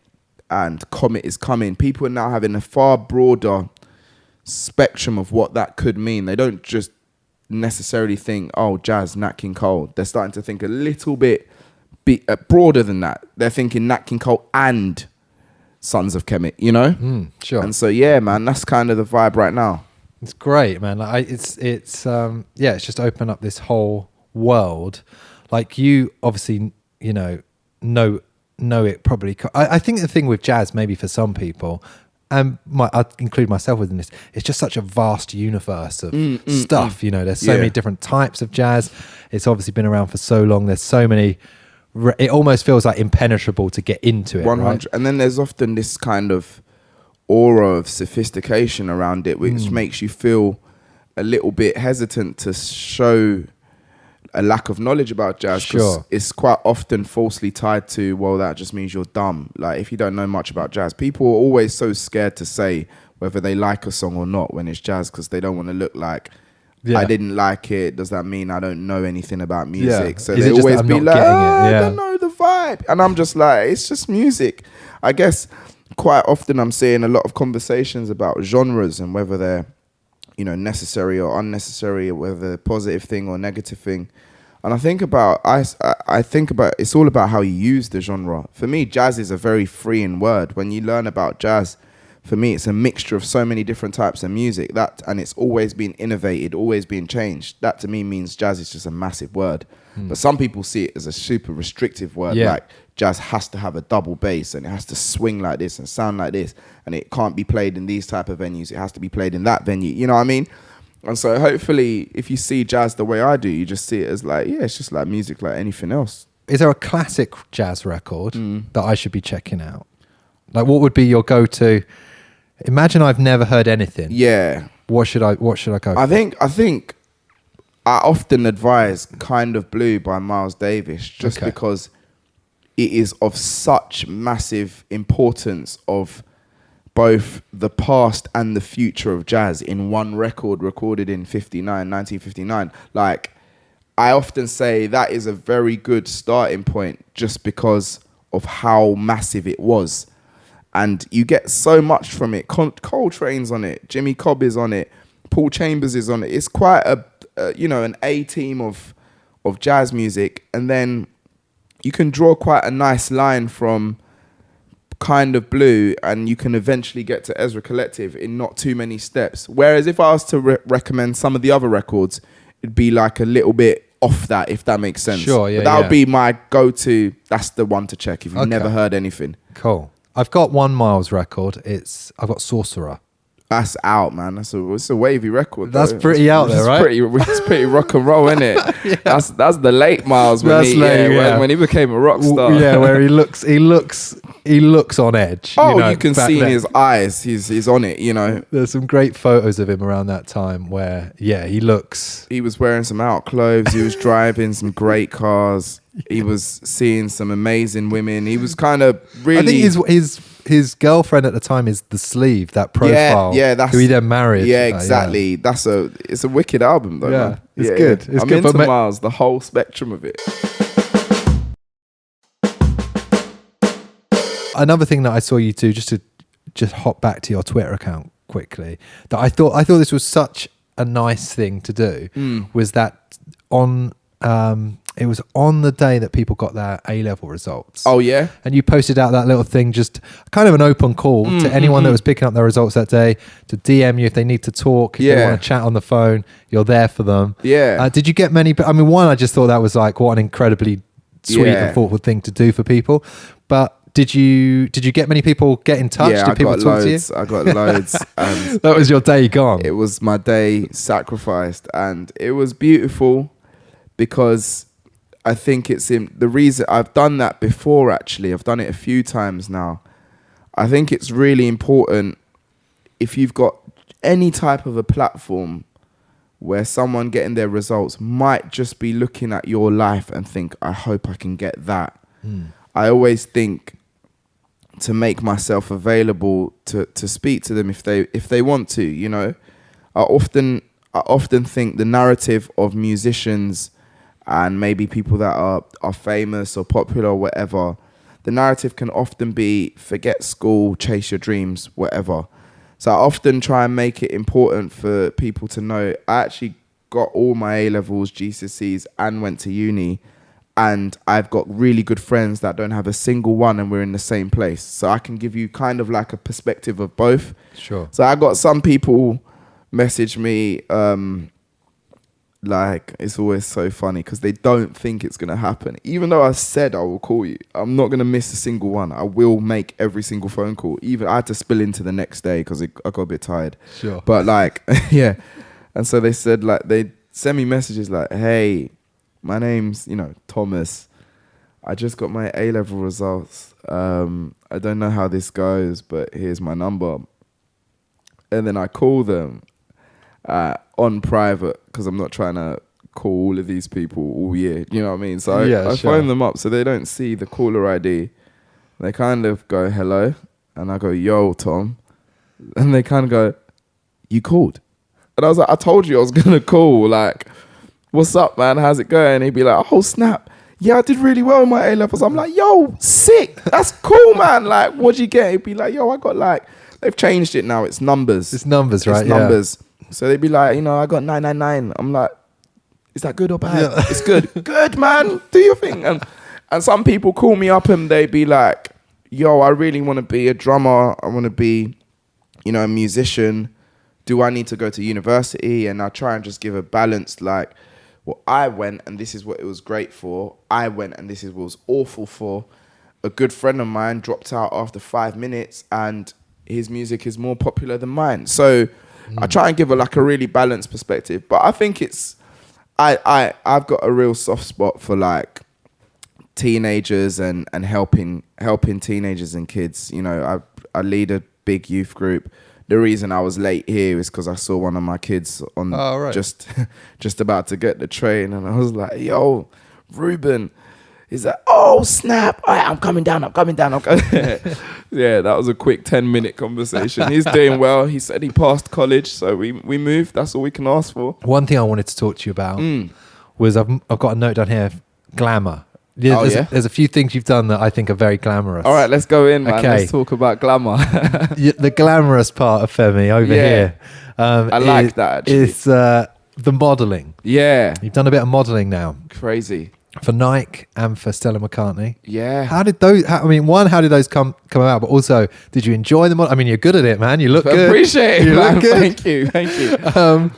[SPEAKER 1] and Comet is Coming, people are now having a far broader spectrum of what that could mean. They don't just necessarily think, oh, jazz, Nat King Cole. They're starting to think a little bit broader than that. They're thinking Nat King Cole and Sons of Kemet, you know?
[SPEAKER 2] Sure.
[SPEAKER 1] And so, yeah, man, that's kind of the vibe right now.
[SPEAKER 2] It's great, man. Like, it's just opened up this whole world. Like, you obviously, you know know it probably. I think the thing with jazz, maybe for some people, and I'd include myself within this, it's just such a vast universe of stuff. You know, there's so many different types of jazz. It's obviously been around for so long. There's so many. It almost feels like impenetrable to get into it. 100, right?
[SPEAKER 1] And then there's often this kind of aura of sophistication around it, which makes you feel a little bit hesitant to show a lack of knowledge about jazz, because it's quite often falsely tied to, well, that just means you're dumb. Like, if you don't know much about jazz, people are always so scared to say whether they like a song or not when it's jazz, because they don't want to look like, I didn't like it, does that mean I don't know anything about music? So they always be like, I don't know the vibe. And I'm just like, it's just music. I guess quite often I'm seeing a lot of conversations about genres and whether they're, you know, necessary or unnecessary, or whether positive thing or negative thing. And I think about it's all about how you use the genre. For me, jazz is a very freeing word. When you learn about jazz, for me, it's a mixture of so many different types of music, and it's always been innovated, always been changed. That to me means jazz is just a massive word. But some people see it as a super restrictive word, like jazz has to have a double bass and it has to swing like this and sound like this, and it can't be played in these type of venues. It has to be played in that venue. You know what I mean? And so hopefully if you see jazz the way I do, you just see it as like, it's just like music like anything else.
[SPEAKER 2] Is there a classic jazz record that I should be checking out? Like, what would be your go-to? Imagine I've never heard anything.
[SPEAKER 1] Yeah.
[SPEAKER 2] What should I go for?
[SPEAKER 1] I think I often advise Kind of Blue by Miles Davis, just because it is of such massive importance of both the past and the future of jazz in one record recorded in 1959. Like, I often say that is a very good starting point just because of how massive it was. And you get so much from it. Coltrane's on it. Jimmy Cobb is on it. Paul Chambers is on it. It's quite an A team of jazz music. And then you can draw quite a nice line from Kind of Blue, and you can eventually get to Ezra Collective in not too many steps. Whereas if I was to recommend some of the other records, it'd be like a little bit off that, if that makes sense.
[SPEAKER 2] Sure, yeah.
[SPEAKER 1] But that would be my go-to. That's the one to check if you've never heard anything.
[SPEAKER 2] Cool. I've got one Miles record. I've got Sorcerer.
[SPEAKER 1] That's out, man. It's a wavy record.
[SPEAKER 2] That's pretty out there, right?
[SPEAKER 1] It's pretty rock and roll, isn't it? That's the late Miles when he became a rock star.
[SPEAKER 2] Yeah, where he looks on edge.
[SPEAKER 1] Oh, you can see in his eyes. He's on it. You know.
[SPEAKER 2] There's some great photos of him around that time where, he looks.
[SPEAKER 1] He was wearing some out clothes. He was driving some great cars. He was seeing some amazing women. He was kind of really.
[SPEAKER 2] I think his girlfriend at the time is The Sleeve, that profile.
[SPEAKER 1] Yeah, that's
[SPEAKER 2] who he then married.
[SPEAKER 1] Yeah, exactly. It's a wicked album though.
[SPEAKER 2] Yeah,
[SPEAKER 1] man.
[SPEAKER 2] It's good. It's
[SPEAKER 1] I'm
[SPEAKER 2] good.
[SPEAKER 1] into Miles, the whole spectrum of it.
[SPEAKER 2] Another thing that I saw you do, just to hop back to your Twitter account quickly, that I thought this was such a nice thing to do, was that it was on the day that people got their A-level results.
[SPEAKER 1] Oh, yeah?
[SPEAKER 2] And you posted out that little thing, just kind of an open call to anyone that was picking up their results that day to DM you if they need to talk, if they want to chat on the phone, you're there for them.
[SPEAKER 1] Yeah.
[SPEAKER 2] Did you get many? I mean, one, I just thought that was like, what an incredibly sweet and thoughtful thing to do for people. But did you get many people get in touch?
[SPEAKER 1] Yeah,
[SPEAKER 2] did people talk to you?
[SPEAKER 1] I got loads. And
[SPEAKER 2] that was your day gone.
[SPEAKER 1] It was my day sacrificed, and it was beautiful because I think it's in the reason I've done that before. Actually, I've done it a few times now. I think it's really important if you've got any type of a platform where someone getting their results might just be looking at your life and think, I hope I can get that. I always think to make myself available to speak to them if they want to, you know. I often think the narrative of musicians and maybe people that are famous or popular or whatever, the narrative can often be forget school, chase your dreams, whatever. So I often try and make it important for people to know I actually got all my A-levels, GCSEs and went to uni, and I've got really good friends that don't have a single one and we're in the same place. So I can give you kind of like a perspective of both.
[SPEAKER 2] Sure.
[SPEAKER 1] So I got some people message me like, it's always so funny because they don't think it's going to happen. Even though I said I will call you, I'm not going to miss a single one. I will make every single phone call. Even I had to spill into the next day because I got a bit tired.
[SPEAKER 2] Sure.
[SPEAKER 1] But like, yeah. And so they said, like, they send me messages like, hey, my name's, Thomas. I just got my A-level results. I don't know how this goes, but here's my number. And then I call them on private because I'm not trying to call all of these people all year. You know what I mean? So I phone them up so they don't see the caller ID. They kind of go, hello. And I go, yo, Tom. And they kind of go, you called? And I was like, I told you I was going to call. Like, what's up, man? How's it going? And he'd be like, oh, snap. Yeah, I did really well in my A-levels. I'm like, yo, sick. That's cool, man. Like, what'd you get? He'd be like, yo, I got like, they've changed it now. It's numbers.
[SPEAKER 2] It's numbers, right?
[SPEAKER 1] It's numbers. So they'd be like, I got 999. I'm like, is that good or bad? Yeah. It's good. Good, man. Do your thing. And some people call me up and they'd be like, yo, I really want to be a drummer. I want to be, a musician. Do I need to go to university? And I try and just give a balanced, like, well, I went and this is what it was great for. I went and this is what it was awful for. A good friend of mine dropped out after 5 minutes and his music is more popular than mine. So I try and give a really balanced perspective. But I think I've got a real soft spot for like teenagers and helping teenagers and kids. I lead a big youth group. The reason I was late here is because I saw one of my kids on just about to get the train, and I was like, "Yo, Ruben." He's like, "Oh snap! I'm coming down. I'm coming down." Yeah, that was a quick 10-minute conversation. He's doing well. He said he passed college, so we moved. That's all we can ask for.
[SPEAKER 2] One thing I wanted to talk to you about was I've got a note down here: glamour. There's a few things you've done that I think are very glamorous.
[SPEAKER 1] All right, let's go in, man. Okay. Let's talk about glamour.
[SPEAKER 2] The glamorous part of Femi over here.
[SPEAKER 1] I like that, actually.
[SPEAKER 2] Is the modelling.
[SPEAKER 1] Yeah.
[SPEAKER 2] You've done a bit of modelling now.
[SPEAKER 1] Crazy.
[SPEAKER 2] For Nike and for Stella McCartney.
[SPEAKER 1] Yeah.
[SPEAKER 2] How did those come about? But also, did you enjoy the model? I mean, you're good at it, man. You look good.
[SPEAKER 1] Appreciate it,
[SPEAKER 2] you
[SPEAKER 1] man.
[SPEAKER 2] Look good.
[SPEAKER 1] Thank you.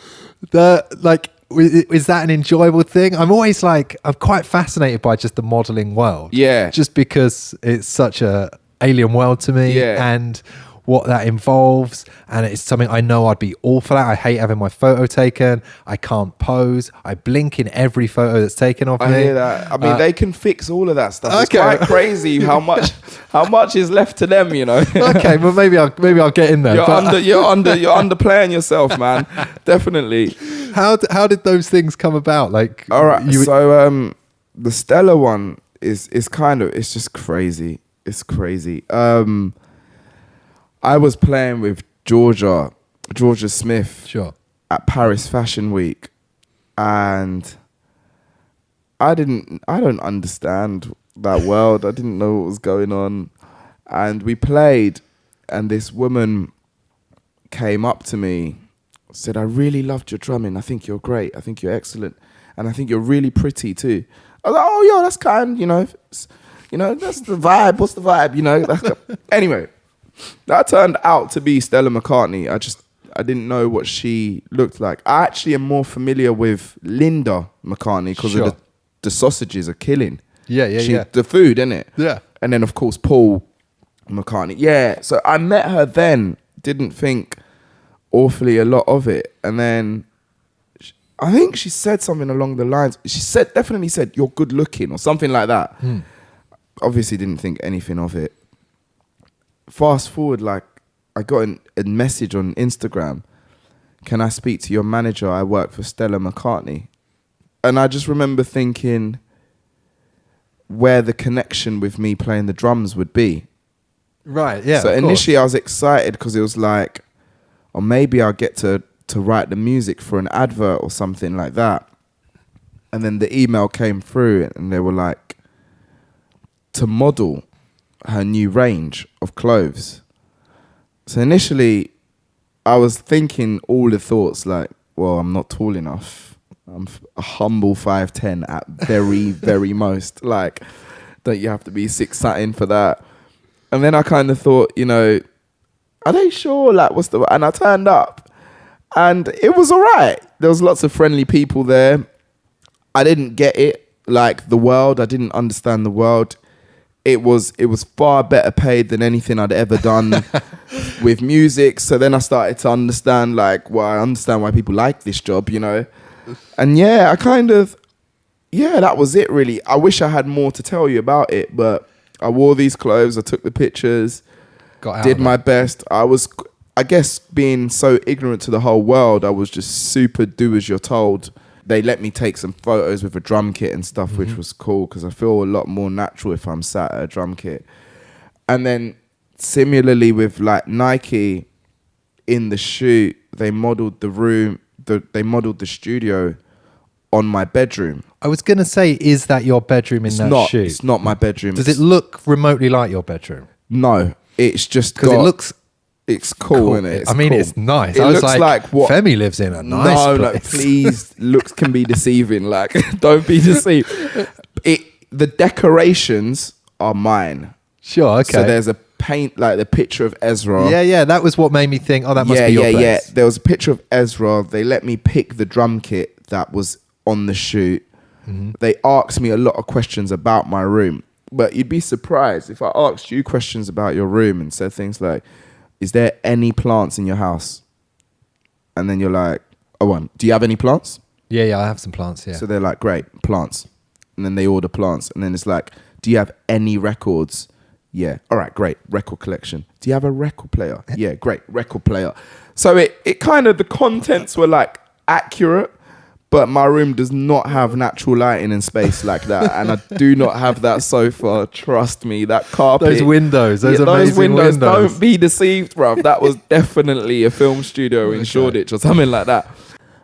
[SPEAKER 2] Is that an enjoyable thing? I'm quite fascinated by just the modelling world.
[SPEAKER 1] Yeah.
[SPEAKER 2] Just because it's such a alien world to me.
[SPEAKER 1] Yeah.
[SPEAKER 2] And what that involves. And it's something I know I'd be awful at. I hate having my photo taken. I can't pose. I blink in every photo that's taken of me.
[SPEAKER 1] I hear that. I mean, they can fix all of that stuff. It's quite crazy how much is left to them,
[SPEAKER 2] Okay, well maybe I'll get in there.
[SPEAKER 1] You're underplaying yourself, man. Definitely.
[SPEAKER 2] How did those things come about? Like,
[SPEAKER 1] all right. So the Stella one is it's just crazy. It's crazy. I was playing with Georgia Smith,
[SPEAKER 2] sure,
[SPEAKER 1] at Paris Fashion Week, and I don't understand that world. I didn't know what was going on, and we played, and this woman came up to me, said, "I really loved your drumming. I think you're great. I think you're excellent, and I think you're really pretty too." I was like, "Oh, yeah, that's kind. That's the vibe. What's the vibe? Anyway." That turned out to be Stella McCartney. I didn't know what she looked like. I actually am more familiar with Linda McCartney because of the sausages are killing.
[SPEAKER 2] Yeah.
[SPEAKER 1] The food, innit?
[SPEAKER 2] Yeah.
[SPEAKER 1] And then, of course, Paul McCartney. Yeah. So I met her then. Didn't think awfully a lot of it. And then I think she said something along the lines. She definitely said, "You're good looking," or something like that. Obviously didn't think anything of it. Fast forward, I got a message on Instagram. "Can I speak to your manager? I work for Stella McCartney." And I just remember thinking where the connection with me playing the drums would be.
[SPEAKER 2] Right, yeah.
[SPEAKER 1] So initially I was excited because it was like, or maybe I'll get to write the music for an advert or something like that. And then the email came through and they were like, to model her new range of clothes. So initially I was thinking all the thoughts like, well, I'm not tall enough. I'm a humble 5'10" at very, very most. Like, don't you have to be 6 something for that? And then I kind of thought, are they sure? Like, and I turned up And it was all right. There was lots of friendly people there. I didn't get it, like the world. I didn't understand the world. It was far better paid than anything I'd ever done with music. So then I started to understand, like, well, I understand why people like this job, you know. And yeah, that was it really. I wish I had more to tell you about it, but I wore these clothes, I took the pictures, did my best. I guess being so ignorant to the whole world, I was just super do as you're told. They let me take some photos with a drum kit and stuff, which was cool because I feel a lot more natural if I'm sat at a drum kit. And then similarly with like Nike, in the shoot, they modeled the room, they modeled the studio on my bedroom.
[SPEAKER 2] I was going to say, is that your bedroom in that shoot?
[SPEAKER 1] It's not my bedroom.
[SPEAKER 2] Does it look remotely like your bedroom?
[SPEAKER 1] No, it's just
[SPEAKER 2] because it looks...
[SPEAKER 1] It's cool, isn't it?
[SPEAKER 2] It's nice.
[SPEAKER 1] It looks like what
[SPEAKER 2] Femi lives in a nice place.
[SPEAKER 1] No, like, please, looks can be deceiving. Like, don't be deceived. The decorations are mine.
[SPEAKER 2] Sure, okay.
[SPEAKER 1] So there's a paint, like the picture of Ezra.
[SPEAKER 2] Yeah, that was what made me think, oh, that must be your place. Yeah.
[SPEAKER 1] There was a picture of Ezra. They let me pick the drum kit that was on the shoot. Mm-hmm. They asked me a lot of questions about my room. But you'd be surprised if I asked you questions about your room and said things like, is there any plants in your house? And then you're like, do you have any plants?
[SPEAKER 2] Yeah, I have some plants, yeah.
[SPEAKER 1] So they're like, great, plants. And then they order plants. And then it's like, do you have any records? Yeah. All right, great, record collection. Do you have a record player? Yeah, great, record player. So it kind of, the contents were like accurate, but my room does not have natural lighting and space like that. And I do not have that sofa. Trust me, that carpet.
[SPEAKER 2] Those windows, those amazing windows.
[SPEAKER 1] Don't be deceived, bruv. That was definitely a film studio in Shoreditch or something like that.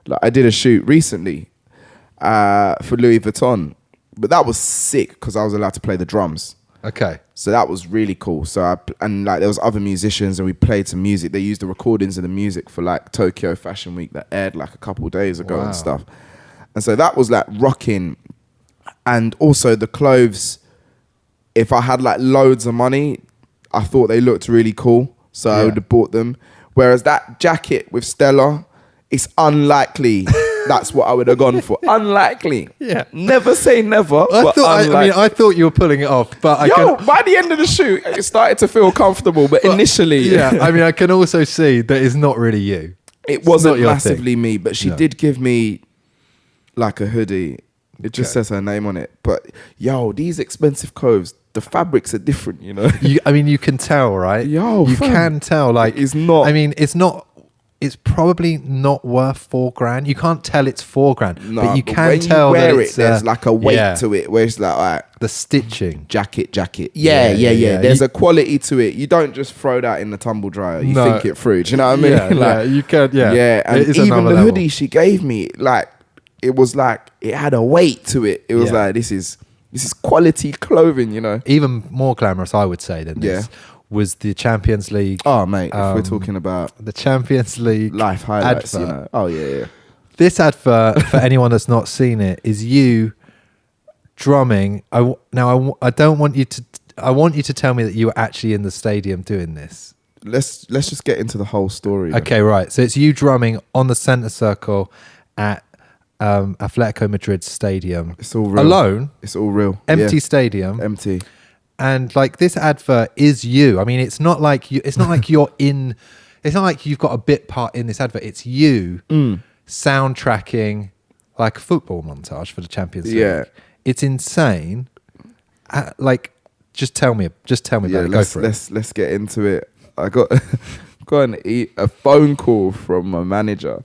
[SPEAKER 1] Like I did a shoot recently for Louis Vuitton. But that was sick because I was allowed to play the drums.
[SPEAKER 2] Okay.
[SPEAKER 1] So that was really cool. So there was other musicians and we played some music. They used the recordings of the music for like Tokyo Fashion Week that aired like a couple of days ago and stuff. And so that was like rocking. And also the clothes, if I had like loads of money, I thought they looked really cool. So I would have bought them. Whereas that jacket with Stella, it's unlikely that's what I would have gone for. Unlikely. Yeah. Never say never. I
[SPEAKER 2] thought you were pulling it off, but
[SPEAKER 1] by the end of the shoot, it started to feel comfortable. But initially,
[SPEAKER 2] yeah. I mean, I can also see that it's not really you.
[SPEAKER 1] It wasn't massively me, but she did give me like a hoodie. It just says her name on it. But these expensive clothes, the fabrics are different, you know.
[SPEAKER 2] You can tell, right? You can tell. Like
[SPEAKER 1] it's not.
[SPEAKER 2] I mean, it's not. It's probably not worth $4,000. You can't tell it's $4,000, but you can tell that it's
[SPEAKER 1] there's like a weight to it where it's like, all right,
[SPEAKER 2] the stitching,
[SPEAKER 1] jacket. Yeah. There's a quality to it. You don't just throw that in the tumble dryer. You think it through. Do you know what I mean?
[SPEAKER 2] Yeah, you can. Yeah,
[SPEAKER 1] and even the hoodie she gave me, like it was like it had a weight to it. It was like this is quality clothing. You know,
[SPEAKER 2] even more glamorous, I would say, than this. Was the Champions League.
[SPEAKER 1] Oh, mate, if we're talking about
[SPEAKER 2] the Champions League
[SPEAKER 1] life highlights,
[SPEAKER 2] advert.
[SPEAKER 1] You know. Oh, yeah.
[SPEAKER 2] This advert, for anyone that's not seen it, is you drumming. I want you to tell me that you were actually in the stadium doing this.
[SPEAKER 1] Let's just get into the whole story.
[SPEAKER 2] Okay, right. So it's you drumming on the centre circle at Atletico Madrid stadium.
[SPEAKER 1] It's all real.
[SPEAKER 2] Alone.
[SPEAKER 1] It's all real.
[SPEAKER 2] Empty stadium.
[SPEAKER 1] Empty.
[SPEAKER 2] And like this advert is you. I mean, it's not like you. It's not like you're in. It's not like you've got a bit part in this advert. It's you soundtracking like a football montage for the Champions League. Yeah, it's insane. Just tell me about it. Go for it.
[SPEAKER 1] Let's get into it. I got a phone call from my manager.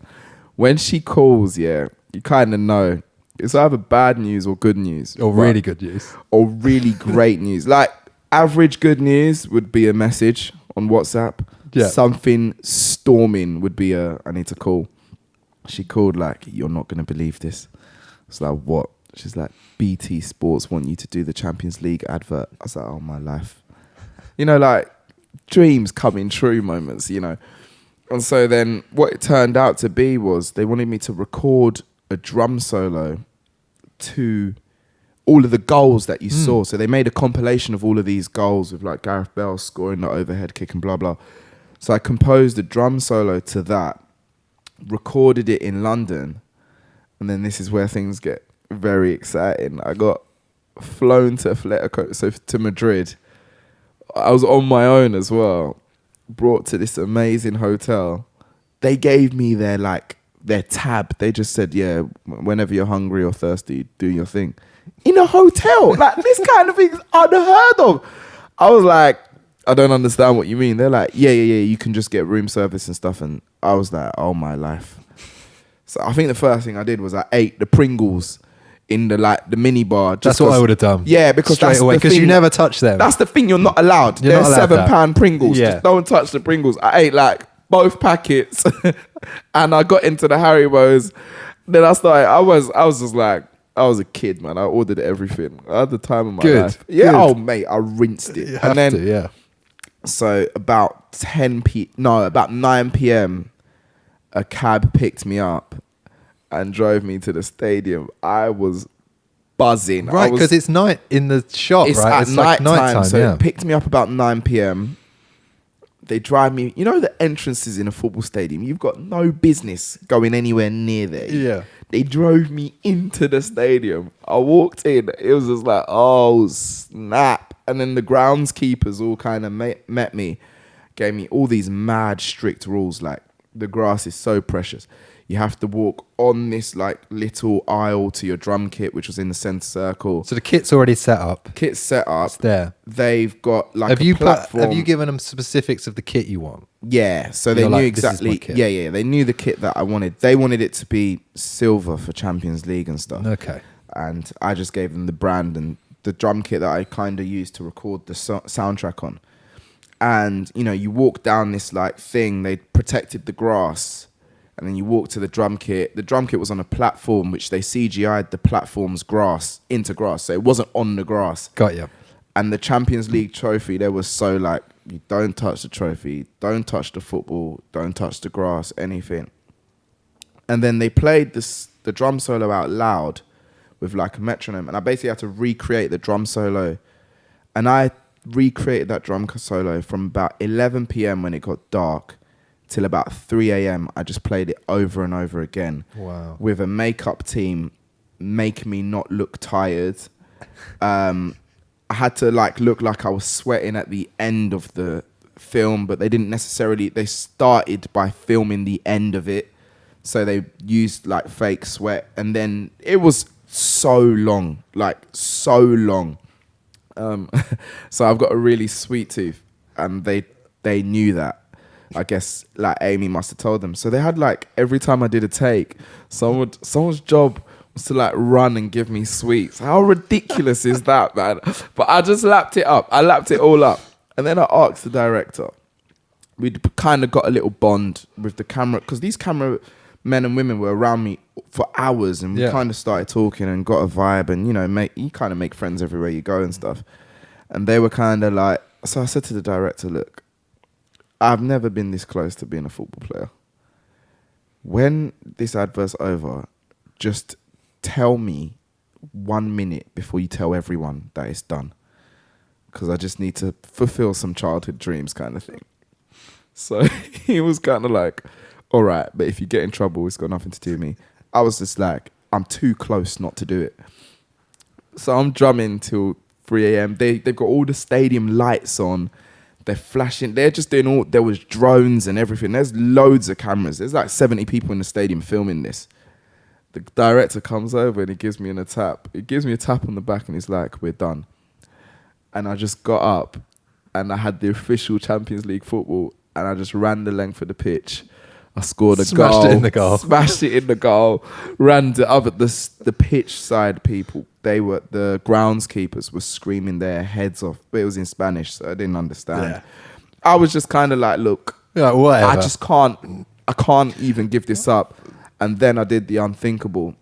[SPEAKER 1] When she calls, you kind of know. It's either bad news or good news.
[SPEAKER 2] Or really good news.
[SPEAKER 1] Or really great news. Like, average good news would be a message on WhatsApp. Yeah. Something storming would be I need to call. She called like, you're not going to believe this. It's like, what? She's like, BT Sports want you to do the Champions League advert. I was like, oh, my life. You know, like, dreams coming true moments, you know. And so then what it turned out to be was they wanted me to record a drum solo to all of the goals that you saw. So they made a compilation of all of these goals with like Gareth Bale scoring the overhead kick and blah, blah. So I composed a drum solo to that. recorded it in London, and then this is where things get very exciting. I got flown to Atletico, so to Madrid. I was on my own as well, brought to this amazing hotel. They gave me their tab. They just said, yeah, whenever you're hungry or thirsty, do your thing. In a hotel. Like, this kind of thing's unheard of. I was like, I don't understand what you mean. They're like, yeah, you can just get room service and stuff. And I was like, oh my life. So I think the first thing I did was I ate the Pringles in the mini bar.
[SPEAKER 2] That's what I would have done.
[SPEAKER 1] Yeah, because
[SPEAKER 2] straight away, because you never touch them.
[SPEAKER 1] That's the thing, you're not allowed.
[SPEAKER 2] You're
[SPEAKER 1] They're
[SPEAKER 2] not allowed
[SPEAKER 1] £7 Pringles.
[SPEAKER 2] Yeah.
[SPEAKER 1] Just don't touch the Pringles. I ate like both packets and I got into the Haribos. Then I started, I was just like, I was a kid, man. I ordered everything. I had the time of my life. Yeah,
[SPEAKER 2] Good.
[SPEAKER 1] oh mate, I rinsed it.
[SPEAKER 2] You have to, yeah.
[SPEAKER 1] So about 9 p.m, a cab picked me up and drove me to the stadium. I was buzzing.
[SPEAKER 2] Right, because it's night in the shop,
[SPEAKER 1] it's
[SPEAKER 2] right?
[SPEAKER 1] It's like nighttime. So
[SPEAKER 2] yeah.
[SPEAKER 1] it picked me up about 9 p.m. They drive me. You know the entrances in a football stadium? You've got no business going anywhere near there.
[SPEAKER 2] Yeah.
[SPEAKER 1] They drove me into the stadium. I walked in. It was just like, oh, snap. And then the groundskeepers all kind of met me, gave me all these mad strict rules. Like, the grass is so precious. You have to walk on this like little aisle to your drum kit, which was in the centre circle.
[SPEAKER 2] So the kit's already set up.
[SPEAKER 1] Kit's set up.
[SPEAKER 2] It's there.
[SPEAKER 1] They've got like a platform.
[SPEAKER 2] Have you given them specifics of the kit you want?
[SPEAKER 1] Yeah, so they knew
[SPEAKER 2] like,
[SPEAKER 1] exactly. Yeah, they knew the kit that I wanted. They wanted it to be silver for Champions League and stuff.
[SPEAKER 2] Okay.
[SPEAKER 1] And I just gave them the brand and the drum kit that I kind of used to record the soundtrack on. And, you know, you walk down this like thing, they protected the grass. And then you walk to the drum kit. The drum kit was on a platform, which they CGI'd the platform's grass into grass. So it wasn't on the grass.
[SPEAKER 2] Got you.
[SPEAKER 1] And the Champions League trophy, there was so like, you don't touch the trophy, don't touch the football, don't touch the grass, anything. And then they played the drum solo out loud with like a metronome. And I basically had to recreate the drum solo. And I recreated that drum solo from about 11 p.m. when it got dark till about 3 a.m. I just played it over and over again.
[SPEAKER 2] Wow.
[SPEAKER 1] With a makeup team making me not look tired. I had to like look like I was sweating at the end of the film, but they didn't necessarily. They started by filming the end of it, so they used like fake sweat, and then it was so long, like so long. So I've got a really sweet tooth, and they knew that. I guess like Amy must have told them. So they had like every time I did a take, someone's job was to like run and give me sweets. How ridiculous is that, man? But I just lapped it up. I lapped it all up. And then I asked the director. We'd kind of got a little bond with the camera, because these camera men and women were around me for hours, and we kind of started talking and got a vibe, and you kind of make friends everywhere you go and stuff. And they were kind of like, so I said to the director, look, I've never been this close to being a football player. When this advert's over, just tell me 1 minute before you tell everyone that it's done. Because I just need to fulfill some childhood dreams kind of thing. So he was kind of like, all right, but if you get in trouble, it's got nothing to do with me. I was just like, I'm too close not to do it. So I'm drumming till 3 a.m. They've got all the stadium lights on. They're flashing. They're just doing all... There was drones and everything. There's loads of cameras. There's like 70 people in the stadium filming this. The director comes over and he gives me a tap. He gives me a tap on the back and he's like, we're done. And I just got up and I had the official Champions League football and I just ran the length of the pitch. I scored a goal.
[SPEAKER 2] Smashed it in the goal.
[SPEAKER 1] Smashed it in the goal. Ran the pitch side people. The groundskeepers were screaming their heads off, but it was in Spanish, so I didn't understand. Yeah. I was just kind of like, look,
[SPEAKER 2] whatever.
[SPEAKER 1] I can't even give this up. And then I did the unthinkable.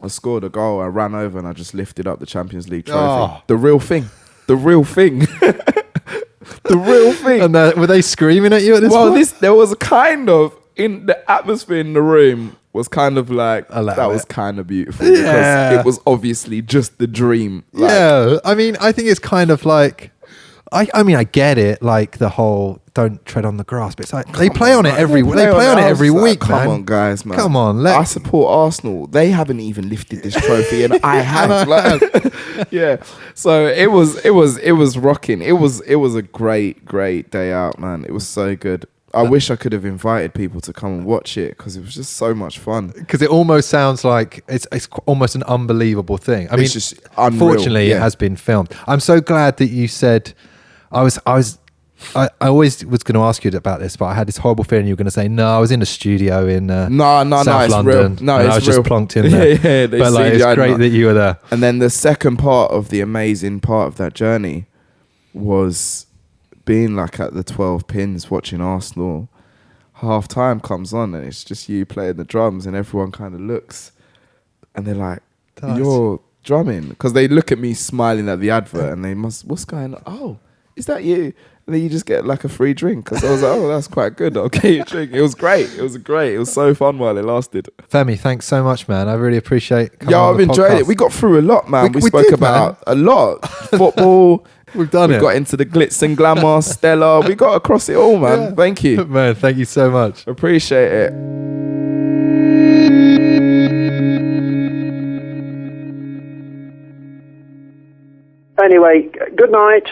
[SPEAKER 1] I scored a goal. I ran over and I just lifted up the Champions League trophy. Oh. The real thing. The real thing. The real thing.
[SPEAKER 2] And were they screaming at you at this point?
[SPEAKER 1] Well, there was a kind of, in the atmosphere in the room was kind of like, that was kind of beautiful. Because it was obviously just the dream.
[SPEAKER 2] Like, yeah. I mean, I think it's kind of like, I mean, I get it, like the whole don't tread on the grass, but it's like they play on it every week, man.
[SPEAKER 1] Come on, guys, man.
[SPEAKER 2] Come on,
[SPEAKER 1] I support Arsenal. They haven't even lifted this trophy, and I have. Yeah. So it was rocking. It was a great day out, man. It was so good. I wish I could have invited people to come and watch it because it was just so much fun.
[SPEAKER 2] Because it almost sounds like it's almost an unbelievable thing. I mean,
[SPEAKER 1] just unreal.
[SPEAKER 2] Fortunately, it has been filmed. I'm so glad that you said. I always was going to ask you about this, but I had this horrible feeling you were going to say no. I was in a studio in South
[SPEAKER 1] it's
[SPEAKER 2] London.
[SPEAKER 1] real. No,
[SPEAKER 2] and I was just plonked in there.
[SPEAKER 1] Yeah,
[SPEAKER 2] but like, it's great that you were there.
[SPEAKER 1] And then the second part of the amazing part of that journey was being like at the 12 pins watching Arsenal. Half time comes on and it's just you playing the drums and everyone kind of looks and they're like, you're drumming, because they look at me smiling at the advert and they what's going on? Oh, is that you? And then you just get like a free drink, because I was like, oh, that's quite good. I'll get you a drink. It was great. It was so fun while it lasted.
[SPEAKER 2] Femi, thanks so much, man. I really appreciate coming
[SPEAKER 1] on
[SPEAKER 2] I've
[SPEAKER 1] enjoyed
[SPEAKER 2] podcast.
[SPEAKER 1] it. We got through a lot, man. We spoke about a lot. Football.
[SPEAKER 2] We've done it.
[SPEAKER 1] We got into the glitz and glamour, Stella. We got across it all, man. Yeah. Thank you.
[SPEAKER 2] Man, thank you so much.
[SPEAKER 1] Appreciate it.
[SPEAKER 3] Anyway, good night.